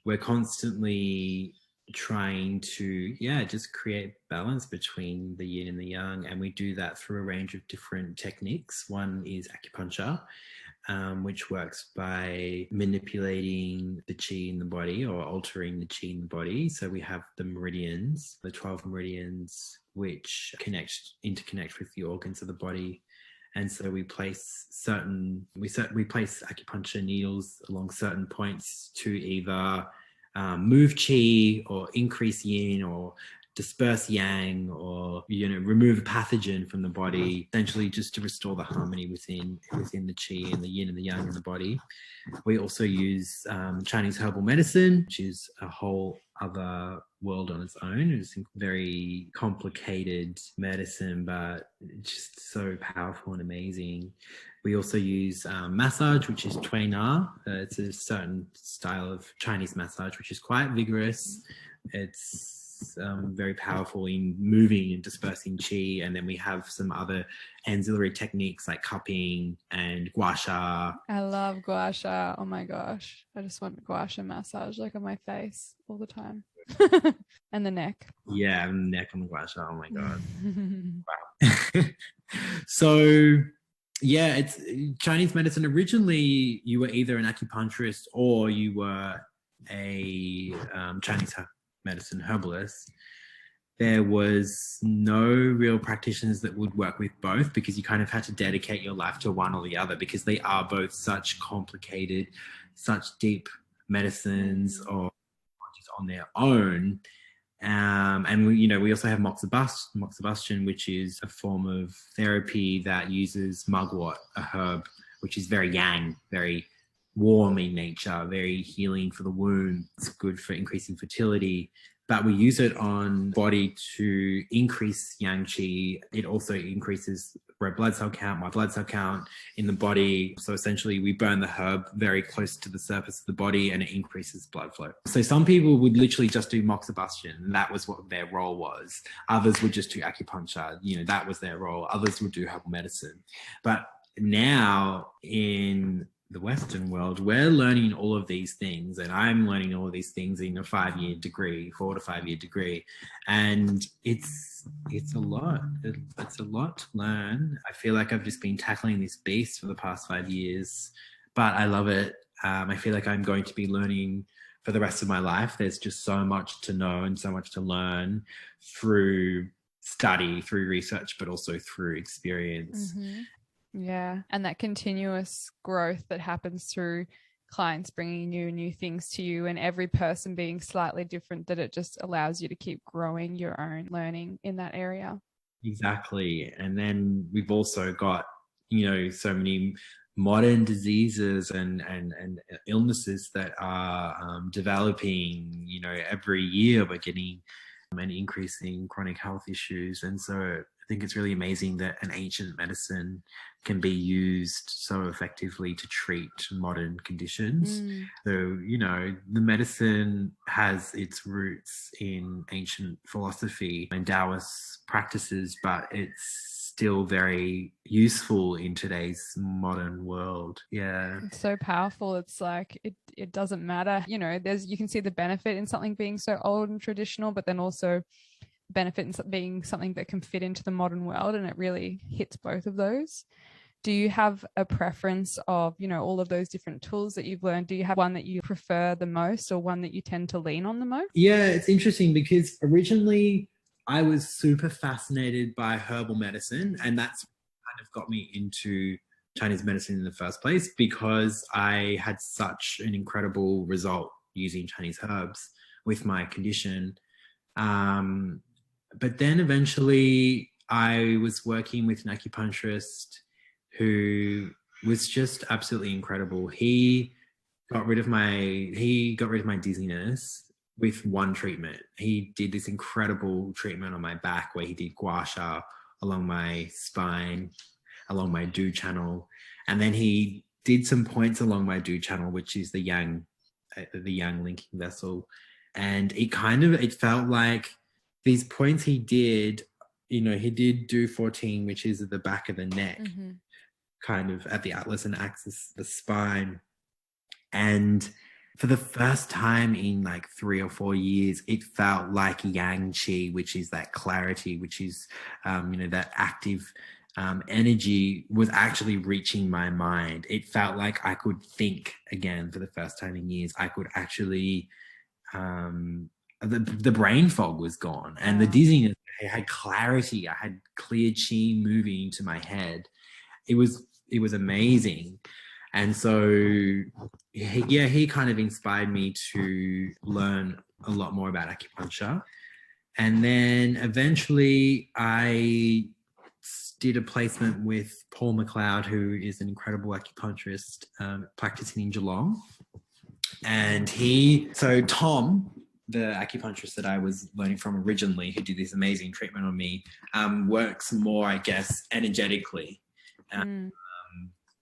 we're constantly trying to just create balance between the yin and the yang, and we do that through a range of different techniques. One is acupuncture, which works by manipulating the qi in the body or altering the qi in the body. So we have the meridians, the 12 meridians, which interconnect with the organs of the body. And so we place acupuncture needles along certain points to either move qi or increase yin or disperse yang or remove a pathogen from the body, essentially just to restore the harmony within the qi and the yin and the yang in the body. We also use Chinese herbal medicine, which is a whole other world on its own. It's very complicated medicine, but it's just so powerful and amazing. We also use massage, which is Tui Na. It's a certain style of Chinese massage, which is quite vigorous. It's very powerful in moving and dispersing qi. And then we have some other ancillary techniques like cupping and gua sha. I love gua sha. Oh my gosh. I just want gua sha massage like on my face all the time. And the neck. Yeah, and the neck on the gua sha. Oh my God. Wow. So yeah, it's Chinese medicine. Originally, you were either an acupuncturist or you were a Chinese medicine herbalist. There was no real practitioners that would work with both, because you kind of had to dedicate your life to one or the other, because they are both such complicated, such deep medicines or just on their own. And we also have moxibustion, which is a form of therapy that uses mugwort, a herb, which is very yang, very warm in nature, very healing for the womb. It's good for increasing fertility, but we use it on body to increase yang qi. It also increases red blood cell count, white blood cell count in the body. So essentially we burn the herb very close to the surface of the body and it increases blood flow. So some people would literally just do moxibustion, and that was what their role was. Others would just do acupuncture, that was their role. Others would do herbal medicine. But now in the Western world, we're learning all of these things, and I'm learning all of these things in a 4 to 5 year degree. And it's a lot. It's a lot to learn. I feel like I've just been tackling this beast for the past 5 years, but I love it. I feel like I'm going to be learning for the rest of my life. There's just so much to know and so much to learn through study, through research, but also through experience. Mm-hmm. Yeah. And that continuous growth that happens through clients bringing you new things to you, and every person being slightly different, that it just allows you to keep growing your own learning in that area. Exactly. And then we've also got, so many modern diseases and illnesses that are developing, every year we're getting an increase in chronic health issues. And so I think it's really amazing that an ancient medicine can be used so effectively to treat modern conditions. So, the medicine has its roots in ancient philosophy and Taoist practices, but it's still very useful in today's modern world. Yeah. It's so powerful. It's like, it doesn't matter. You can see the benefit in something being so old and traditional, but then also benefit in being something that can fit into the modern world, and it really hits both of those. Do you have a preference of, all of those different tools that you've learned? Do you have one that you prefer the most, or one that you tend to lean on the most? Yeah, it's interesting because originally I was super fascinated by herbal medicine, and that's kind of got me into Chinese medicine in the first place, because I had such an incredible result using Chinese herbs with my condition. But then eventually I was working with an acupuncturist who was just absolutely incredible. He got rid of my dizziness with one treatment. He did this incredible treatment on my back where he did gua sha along my spine, along my du channel, and then he did some points along my du channel, which is the yang linking vessel. And it felt like these points he did, he did du 14, which is at the back of the neck, kind of at the atlas and axis, the spine. And for the first time in like 3 or 4 years, it felt like yang qi, which is that clarity, which is, that active energy was actually reaching my mind. It felt like I could think again for the first time in years. I could actually, the brain fog was gone, and the dizziness. I had clarity. I had clear qi moving into my head. It was amazing. And so, he kind of inspired me to learn a lot more about acupuncture. And then eventually I did a placement with Paul McLeod, who is an incredible acupuncturist practicing in Geelong. And Tom, the acupuncturist that I was learning from originally, who did this amazing treatment on me, works more, I guess, energetically.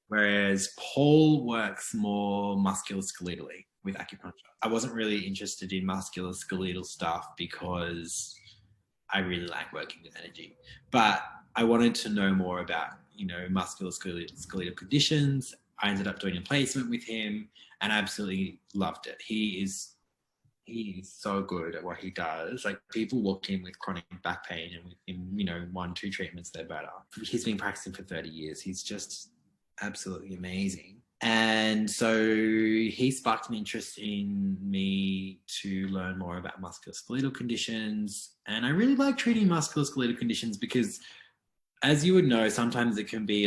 Whereas Paul works more musculoskeletally with acupuncture. I wasn't really interested in musculoskeletal stuff because I really like working with energy. But I wanted to know more about, musculoskeletal conditions. I ended up doing a placement with him and I absolutely loved it. He is so good at what he does. Like, people walk in with chronic back pain and within, 1-2 treatments, they're better. He's been practicing for 30 years. He's just absolutely amazing. And so he sparked an interest in me to learn more about musculoskeletal conditions. And I really like treating musculoskeletal conditions because, as you would know, sometimes it can be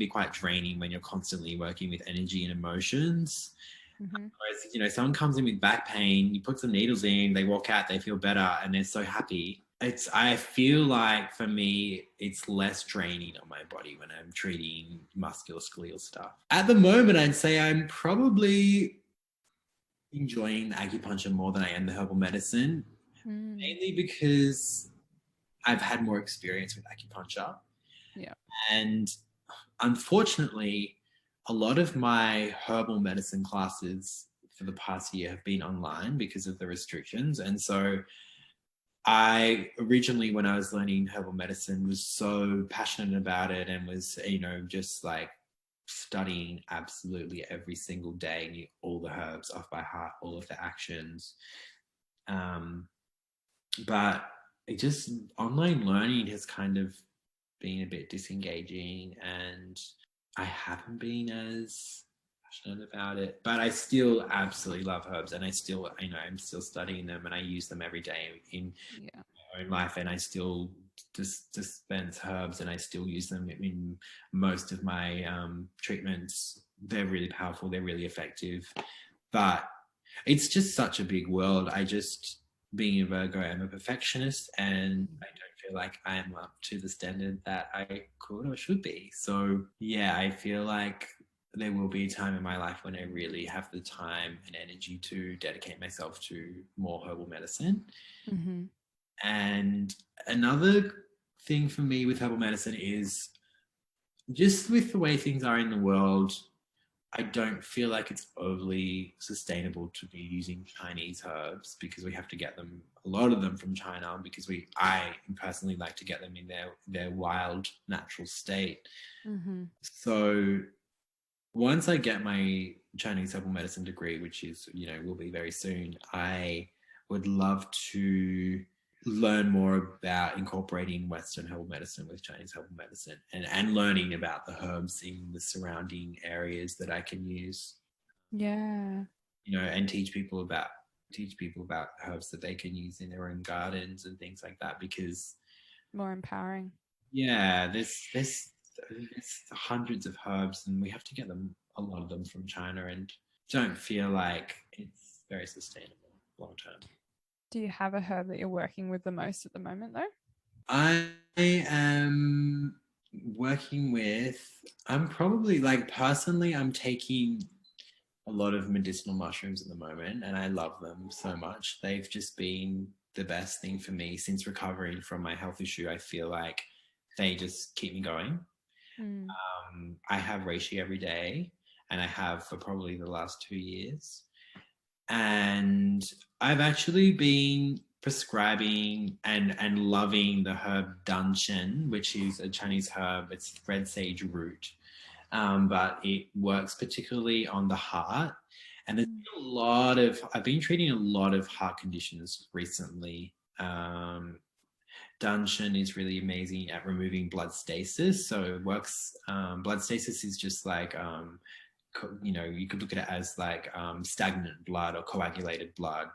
quite draining when you're constantly working with energy and emotions. Whereas, you know, someone comes in with back pain, you put some needles in, they walk out, they feel better, and they're so happy. I feel like for me, it's less draining on my body when I'm treating musculoskeletal stuff. At the moment, I'd say I'm probably enjoying the acupuncture more than I am the herbal medicine, mainly because I've had more experience with acupuncture. Yeah. And unfortunately, a lot of my herbal medicine classes for the past year have been online because of the restrictions. And so I originally, when I was learning herbal medicine, was so passionate about it and was, you know, just like studying absolutely every single day, knew all the herbs off by heart, all of the actions. But it just, online learning has kind of been a bit disengaging, and I haven't been as passionate about it. But I still absolutely love herbs, and I still, you know, I'm still studying them, and I use them every day in my own life, and I still dispense herbs, and I still use them in most of my treatments. They're really powerful, they're really effective, but it's just such a big world. Being a Virgo, I'm a perfectionist, and I don't feel like I'm up to the standard that I could or should be. So yeah, I feel like there will be a time in my life when I really have the time and energy to dedicate myself to more herbal medicine. And another thing for me with herbal medicine is just with the way things are in the world, I don't feel like it's overly sustainable to be using Chinese herbs, because we have to get them, a lot of them, from China, because I personally like to get them in their wild, natural state. So once I get my Chinese herbal medicine degree, which is, you know, will be very soon, I would love to learn more about incorporating Western herbal medicine with Chinese herbal medicine, and learning about the herbs in the surrounding areas that I can use. Yeah. You know, and teach people about herbs that they can use in their own gardens and things like that, because more empowering. Yeah, there's hundreds of herbs, and we have to get them, a lot of them, from China, and don't feel like it's very sustainable long term. Do you have a herb that you're working with the most at the moment, though? I am working with, I'm probably, like, personally, I'm taking a lot of medicinal mushrooms at the moment, and I love them so much. They've just been the best thing for me since recovering from my health issue. I feel like they just keep me going. I have reishi every day, and I have for probably the last 2 years. And I've actually been prescribing and loving the herb danshen, which is a Chinese herb. It's red sage root, but it works particularly on the heart. And there's been I've been treating a lot of heart conditions recently. Danshen is really amazing at removing blood stasis. So it works, blood stasis is just like, you know, you could look at it as like stagnant blood or coagulated blood.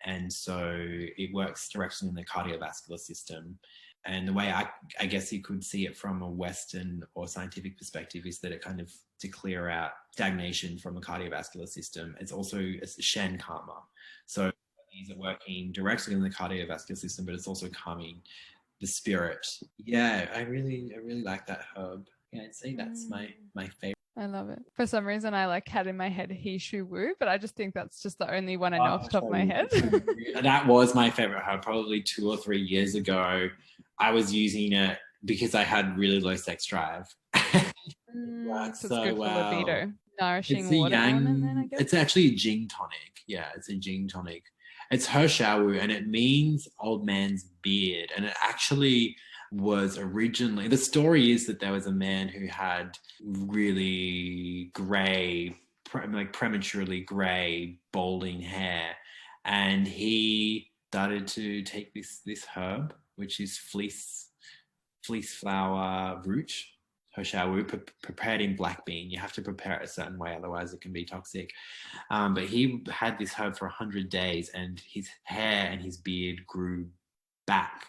And so it works directly in the cardiovascular system. And the way I guess you could see it from a Western or scientific perspective is that it kind of, to clear out stagnation from the cardiovascular system. It's also a Shen karma. So is it working directly in the cardiovascular system, but it's also calming the spirit. Yeah, I really like that herb. Yeah, I'd say that's my favorite. I love it. For some reason, I like had in my head he shu wu, but I just think that's just the only one I know off the top of my head. That was my favorite herb. Probably 2 or 3 years ago, I was using it because I had really low sex drive. So it's good for libido. Nourishing water element then, I guess? It's actually a Jing tonic. Yeah, it's a Jing tonic. It's He Shao Wu, and it means old man's beard. And it actually was originally, the story is that there was a man who had really grey, like prematurely grey, balding hair, and he started to take this herb, which is fleece flower root, He Shao Wu, prepared in black bean. You have to prepare it a certain way, otherwise it can be toxic. But he had this herb for 100 days, and his hair and his beard grew back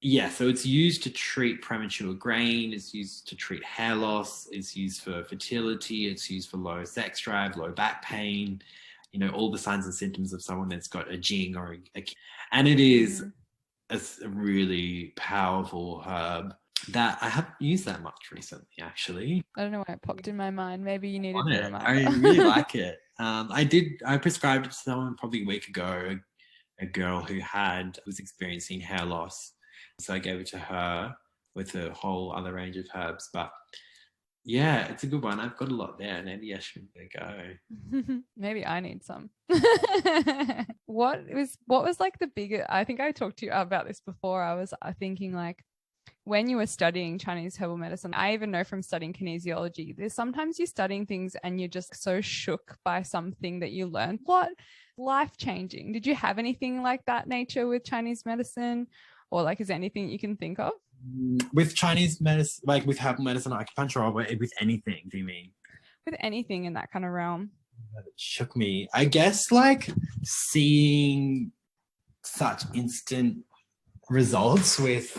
Yeah, so it's used to treat premature grain, it's used to treat hair loss, it's used for fertility, it's used for low sex drive, low back pain, all the signs and symptoms of someone that's got a jing or and it is a really powerful herb that I haven't used that much recently, actually. I don't know why it popped in my mind. Maybe you needed a reminder. I really like it. I prescribed it to someone probably a week ago, a girl who was experiencing hair loss. So I gave it to her with a whole other range of herbs. But yeah, it's a good one. I've got a lot there. Maybe I should go. Maybe I need some. What was like the bigger, I think I talked to you about this before. I was thinking like, when you were studying Chinese herbal medicine, I even know from studying kinesiology, there's sometimes you're studying things and you're just so shook by something that you learn. What life-changing? Did you have anything like that nature with Chinese medicine? Or like, is there anything you can think of? With Chinese medicine, like with herbal medicine or acupuncture, or with anything, do you mean? With anything in that kind of realm. It shook me. I guess like seeing such instant results with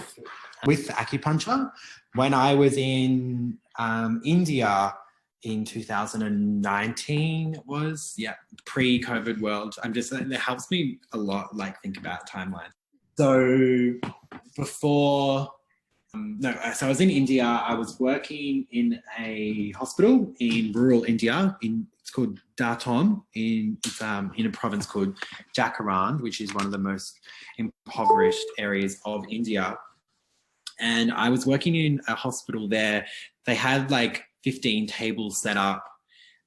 acupuncture. When I was in India in 2019, it was, pre-COVID world. It helps me a lot, like think about timelines. So before, so I was in India. I was working in a hospital in rural India. It's called Daton. It's in a province called Jharkhand, which is one of the most impoverished areas of India. And I was working in a hospital there. They had like 15 tables set up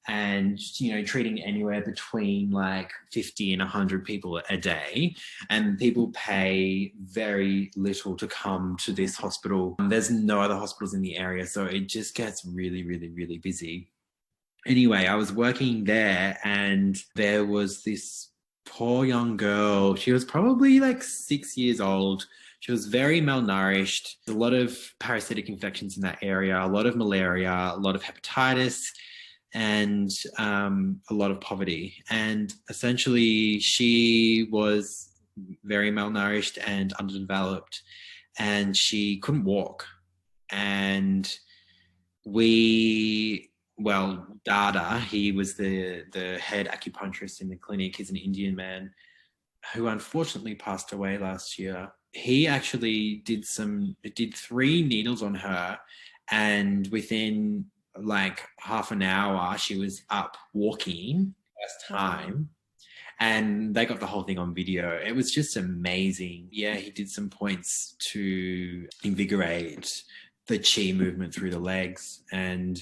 and, treating anywhere between like 50 and 100 people a day. And people pay very little to come to this hospital. There's no other hospitals in the area. So it just gets really, really, really busy. Anyway, I was working there and there was this poor young girl. She was probably like 6 years old. She was very malnourished, a lot of parasitic infections in that area, a lot of malaria, a lot of hepatitis, and a lot of poverty. And essentially, she was very malnourished and underdeveloped, and she couldn't walk. And Dada, he was the head acupuncturist in the clinic. He's an Indian man who unfortunately passed away last year. He actually did 3 needles on her, and within like half an hour she was up walking first time, and they got the whole thing on video. It was just amazing. Yeah, he did some points to invigorate the chi movement through the legs, and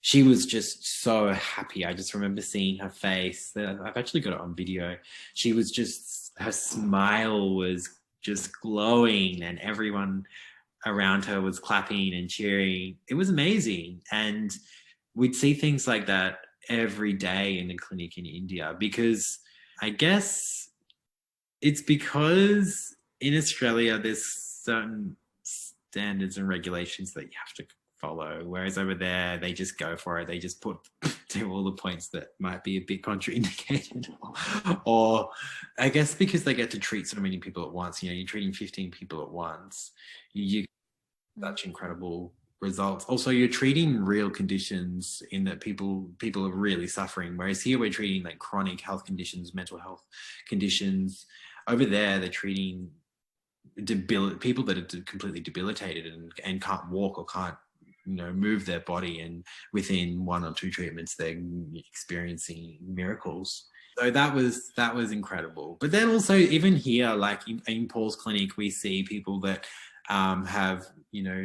she was just so happy. I just remember seeing her face. I've actually got it on video. She was her smile was just glowing, and everyone around her was clapping and cheering. It was amazing. And we'd see things like that every day in the clinic in India, because I guess it's because in Australia there's certain standards and regulations that you have to follow, whereas over there they just go for it. They just do all the points that might be a bit contraindicated, or I guess because they get to treat so many people at once. You're treating 15 people at once, you such incredible results. Also, you're treating real conditions in that people are really suffering, whereas here we're treating like chronic health conditions, mental health conditions. Over there they're treating people that are completely debilitated and can't walk or can't move their body, and within 1 or 2 treatments they're experiencing miracles. So that was incredible. But then also even here, like in Paul's clinic, we see people that have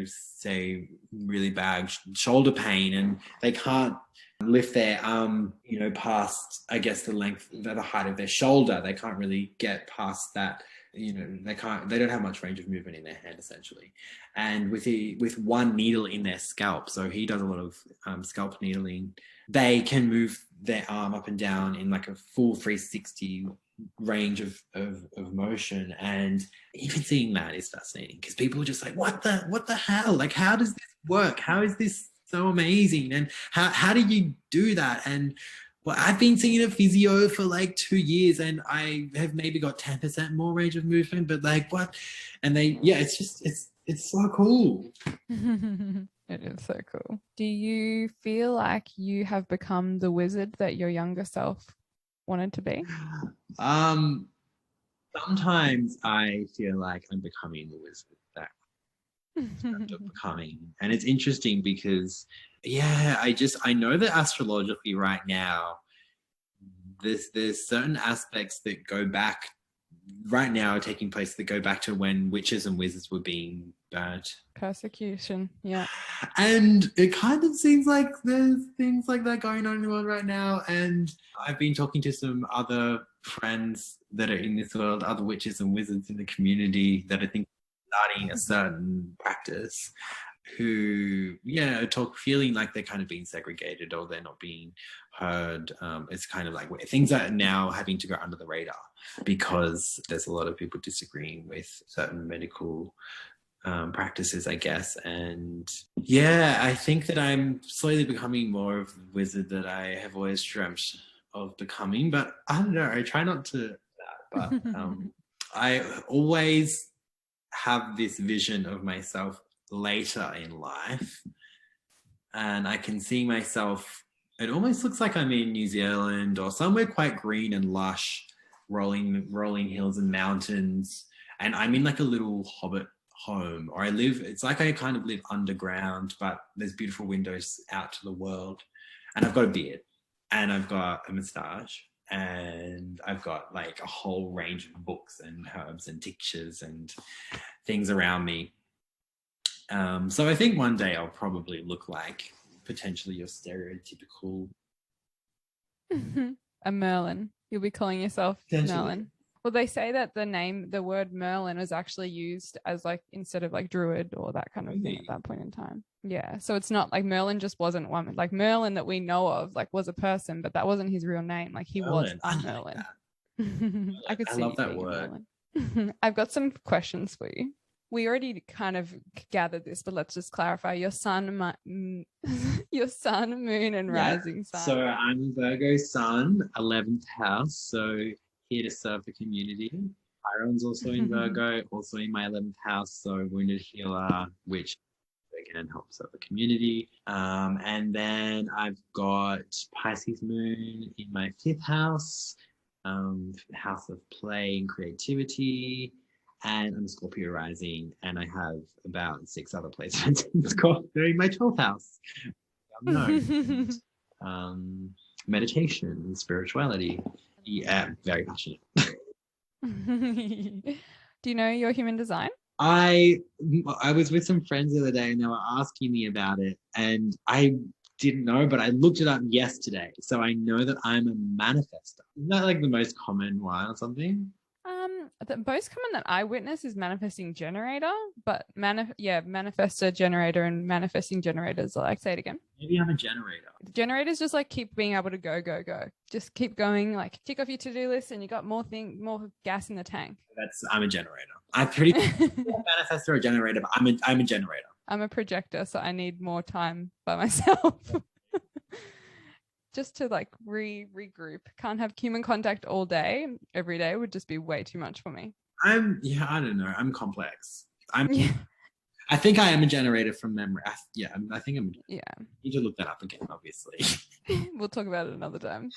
say really bad shoulder pain, and they can't lift their arm past, I guess, the height of their shoulder. They can't really get past that. They don't have much range of movement in their hand, essentially. And with one needle in their scalp, so he does a lot of scalp needling, they can move their arm up and down in like a full 360 range of motion. And even seeing that is fascinating, because people are just like, what the hell? Like, how does this work? How is this so amazing? And how do you do that? And Well, I've been seeing a physio for like 2 years and I have maybe got 10% more range of movement, but like what? And it's so cool. It is so cool. Do you feel like you have become the wizard that your younger self wanted to be? Sometimes I feel like I'm becoming the wizard that I'm becoming. And it's interesting because, yeah, I know that astrologically right now, there's certain aspects that go back right now are taking place that go back to when witches and wizards were being burnt. Persecution, yeah. And it kind of seems like there's things like that going on in the world right now. And I've been talking to some other friends that are in this world, other witches and wizards in the community that I think are starting a certain practice who, yeah, talk feeling like they're kind of being segregated or they're not being heard. It's kind of like things are now having to go under the radar because there's a lot of people disagreeing with certain medical practices, I guess. And yeah, I think that I'm slowly becoming more of the wizard that I have always dreamt of becoming, but I don't know, I try not to but I always have this vision of myself later in life, and I can see myself, it almost looks like I'm in New Zealand or somewhere quite green and lush, rolling hills and mountains, and I'm in like a little hobbit home, or it's like I kind of live underground, but there's beautiful windows out to the world, and I've got a beard and I've got a moustache and I've got like a whole range of books and herbs and tinctures and things around me. So I think one day I'll probably look like potentially your stereotypical a Merlin. You'll be calling yourself Merlin. Well, they say that the word Merlin was actually used as like instead of like druid or that kind of thing at that point in time. Yeah. So it's not like Merlin just wasn't one. Like Merlin that we know of like was a person, but that wasn't his real name. Like he Merlin. was a Merlin. I love that word. I've got some questions for you. We already kind of gathered this, but let's just clarify your sun, moon, and rising sign. So I'm a Virgo sun, 11th house. So here to serve the community. Chiron's also in Virgo, also in my 11th house. So wounded healer, which again helps serve the community. And then I've got Pisces moon in my 5th house, house of play and creativity. And I'm a Scorpio rising, and I have about 6 other placements in Scorpio in my 12th house. Meditation, spirituality. Yeah, very passionate. Do you know your human design? I was with some friends the other day, and they were asking me about it, and I didn't know, but I looked it up yesterday, so I know that I'm a manifestor. Isn't that like the most common one or something? The most common that I witness is manifesting generator, but manifestor, generator, and manifesting generators are like, say it again. Maybe I'm a generator. Generators just like keep being able to go. Just keep going, like tick off your to-do list and you got more gas in the tank. I'm a generator. I'm pretty a manifestor or a generator, but I'm a generator. I'm a projector, so I need more time by myself. Just to like regroup. Can't have human contact all day, every day would just be way too much for me. I don't know. I'm complex. I think I am a generator from memory. I think I'm. Yeah. I need to look that up again, obviously. We'll talk about it another time.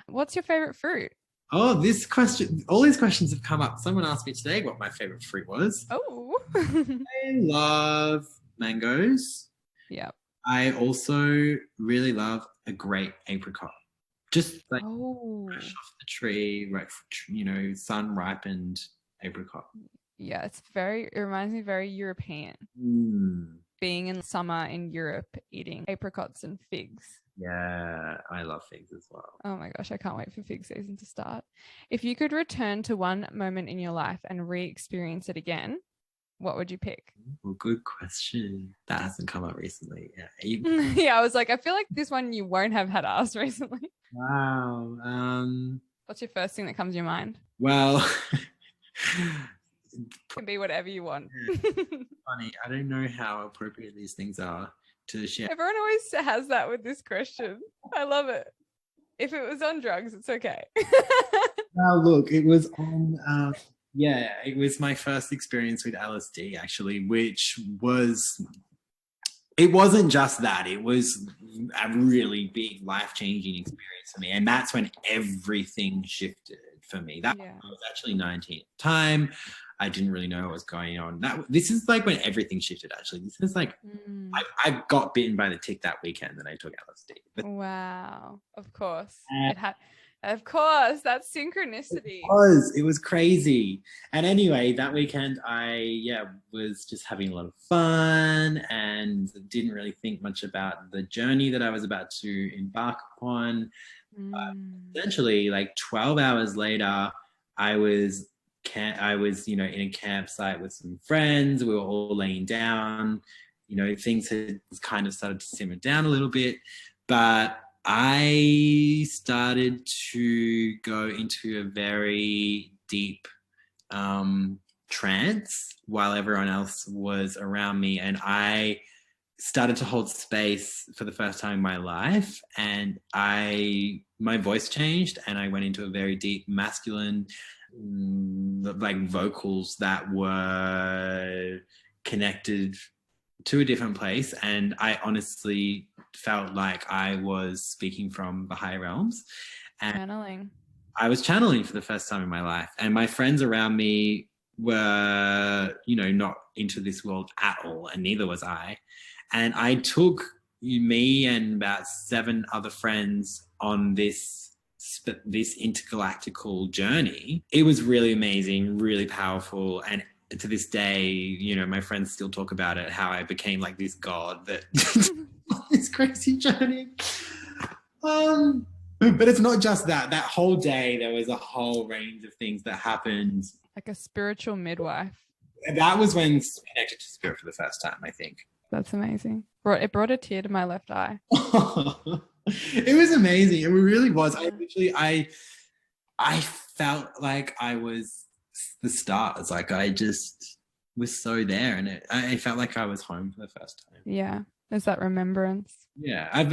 What's your favorite fruit? Oh, this question, all these questions have come up. Someone asked me today what my favorite fruit was. Oh. I love mangoes. Yeah. I also really love a great apricot. Just like fresh off the tree, right, sun ripened apricot. Yeah, it reminds me very European. Being in summer in Europe, eating apricots and figs. Yeah, I love figs as well. Oh my gosh, I can't wait for fig season to start. If you could return to one moment in your life and re-experience it again, what would you pick? Well, good question. That hasn't come up recently. Yeah, I was like, I feel like this one you won't have had asked recently. Wow. What's your first thing that comes to your mind? Well, it can be whatever you want. Funny. I don't know how appropriate these things are to share. Everyone always has that with this question. I love it. If it was on drugs, it's okay. Look, it was on. It was my first experience with LSD, actually, which was. It wasn't just that. It was a really big life-changing experience for me, and that's when everything shifted for me. I was actually 19 at the time. I didn't really know what was going on. This is like when everything shifted, actually. This is like I got bitten by the tick that weekend and I took LSD. Wow. Of course. Of course, that's synchronicity. It was crazy. And anyway, that weekend I was just having a lot of fun and didn't really think much about the journey that I was about to embark upon. Essentially, like 12 hours later, I was in a campsite with some friends. We were all laying down. Things had kind of started to simmer down a little bit, but I started to go into a very deep trance while everyone else was around me, and I started to hold space for the first time in my life, and my voice changed, and I went into a very deep masculine, like vocals that were connected to a different place, and I honestly felt like I was speaking from the higher realms. And channeling. I was channeling for the first time in my life, and my friends around me were, not into this world at all, and neither was I. And I took me and about 7 other friends on this intergalactical journey. It was really amazing, really powerful, and to this day, my friends still talk about it, how I became like this god that this crazy journey. But it's not just that. That whole day, there was a whole range of things that happened. Like a spiritual midwife. And that was when I connected to spirit for the first time, I think. That's amazing. It brought a tear to my left eye. It was amazing. It really was. I felt like I was the stars. Like I just was so there, and I felt like I was home for the first time. Yeah, there's that remembrance. Yeah, I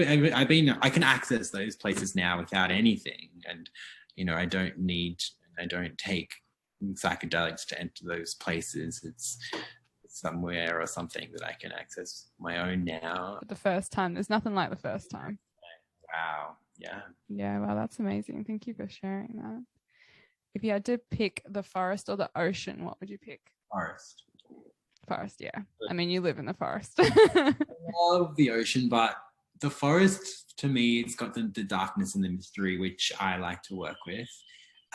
can access those places now without anything, and I don't take psychedelics to enter those places. It's somewhere or something that I can access my own now. For the first time, there's nothing like the first time. Wow. Yeah, wow, that's amazing. Thank you for sharing that. If you had to pick the forest or the ocean, what would you pick? Forest, yeah. I mean, you live in the forest. I love the ocean, but the forest, to me, it's got the darkness and the mystery, which I like to work with.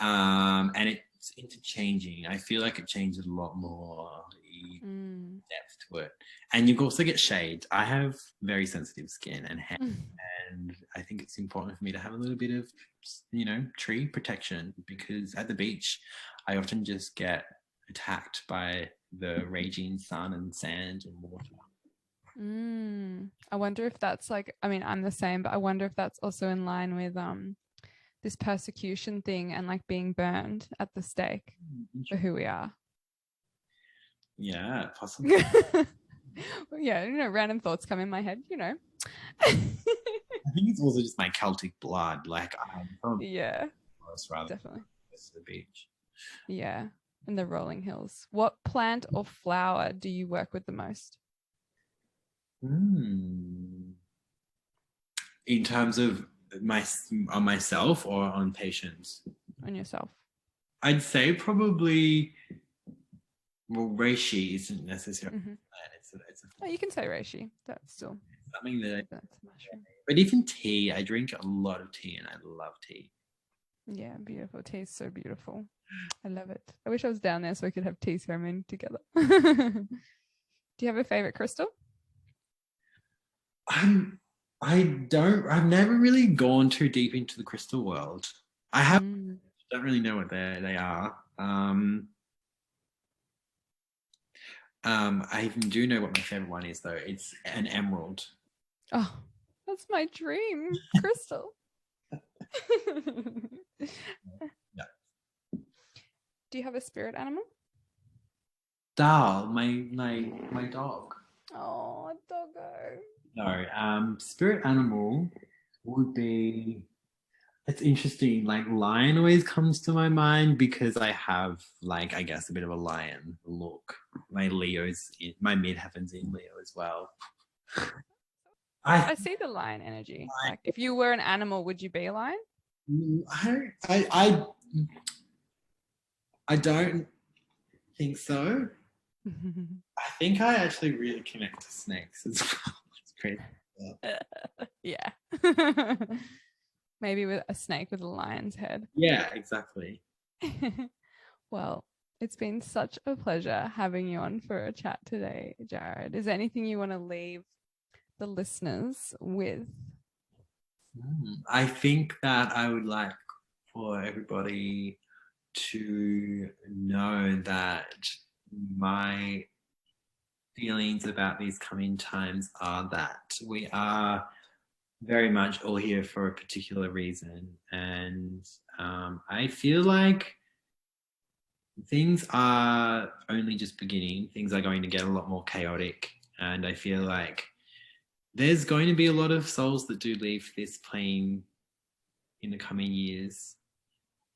And it's interchanging. I feel like it changes a lot more depth to it. And you also get shade. I have very sensitive skin and hair, and I think it's important for me to have a little bit of, tree protection, because at the beach, I often just get attacked by the raging sun and sand and water. I wonder if that's I'm the same, but I wonder if that's also in line with this persecution thing and like being burned at the stake for who we are. Yeah, possibly. Yeah, random thoughts come in my head, I think it's also just my Celtic blood. Like I'm from definitely to the beach. Yeah, and the rolling hills. What plant or flower do you work with the most? In terms of on myself or on patients? On yourself. I'd say probably. Well, reishi isn't necessarily. You can say reishi. That's still something that. That's a mushroom. But even tea, I drink a lot of tea, and I love tea. Yeah, beautiful. Tea is so beautiful. I love it. I wish I was down there so we could have tea ceremony together. Do you have a favorite crystal? I've never really gone too deep into the crystal world. I don't really know what they are. I even do know what my favorite one is, though. It's an emerald. Oh, that's my dream crystal. Yeah. Do you have a spirit animal? Dal, my dog. Oh, a doggo. No, spirit animal would be It's interesting. Like lion always comes to my mind because I have like I guess a bit of a lion look. My midheaven's in Leo as well. I see the lion energy. Like if you were an animal, would you be a lion? I don't think so. I think I actually really connect to snakes as well. It's crazy. Yeah. Maybe with a snake with a lion's head. Yeah, exactly. Well, it's been such a pleasure having you on for a chat today, Jarryd. Is there anything you want to leave the listeners with? I think that I would like for everybody to know that my feelings about these coming times are that we are very much all here for a particular reason. And I feel like things are only just beginning. Things are going to get a lot more chaotic. And I feel like there's going to be a lot of souls that do leave this plane in the coming years,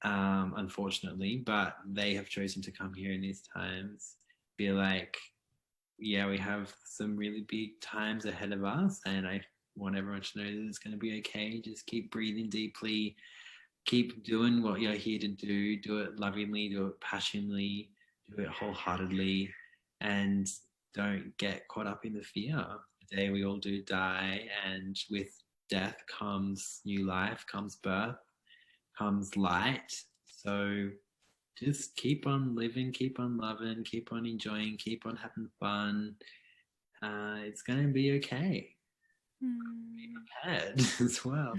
unfortunately, but they have chosen to come here in these times. Feel like, yeah, we have some really big times ahead of us, and I want everyone to know that it's going to be okay. Just keep breathing deeply, keep doing what you're here to do it lovingly, do it passionately, do it wholeheartedly, and don't get caught up in the fear. The day we all do die, and with death comes new life, comes birth, comes light. So just keep on living, keep on loving, keep on enjoying, keep on having fun. It's going to be okay. Be prepared as well.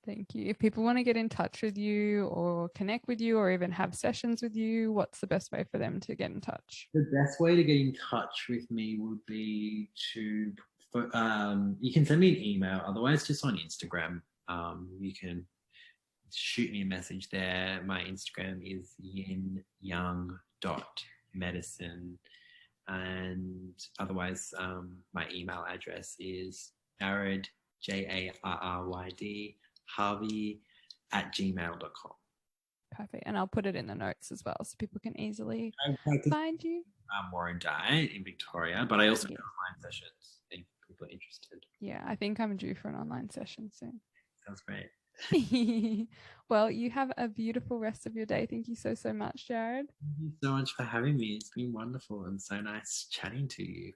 Thank you. If people want to get in touch with you or connect with you or even have sessions with you, what's the best way for them to get in touch? The best way to get in touch with me would be to, you can send me an email, otherwise just on Instagram. You can shoot me a message there. My Instagram is yinyoung.medicine. And otherwise, my email address is Jarryd, Jarryd, Harvey @gmail.com. Perfect. And I'll put it in the notes as well so people can easily find you. Warrandyte in Victoria, but I also do online sessions if people are interested. Yeah, I think I'm due for an online session soon. Sounds great. Well, you have a beautiful rest of your day. Thank you so much, Jarryd. Thank you so much for having me. It's been wonderful and so nice chatting to you.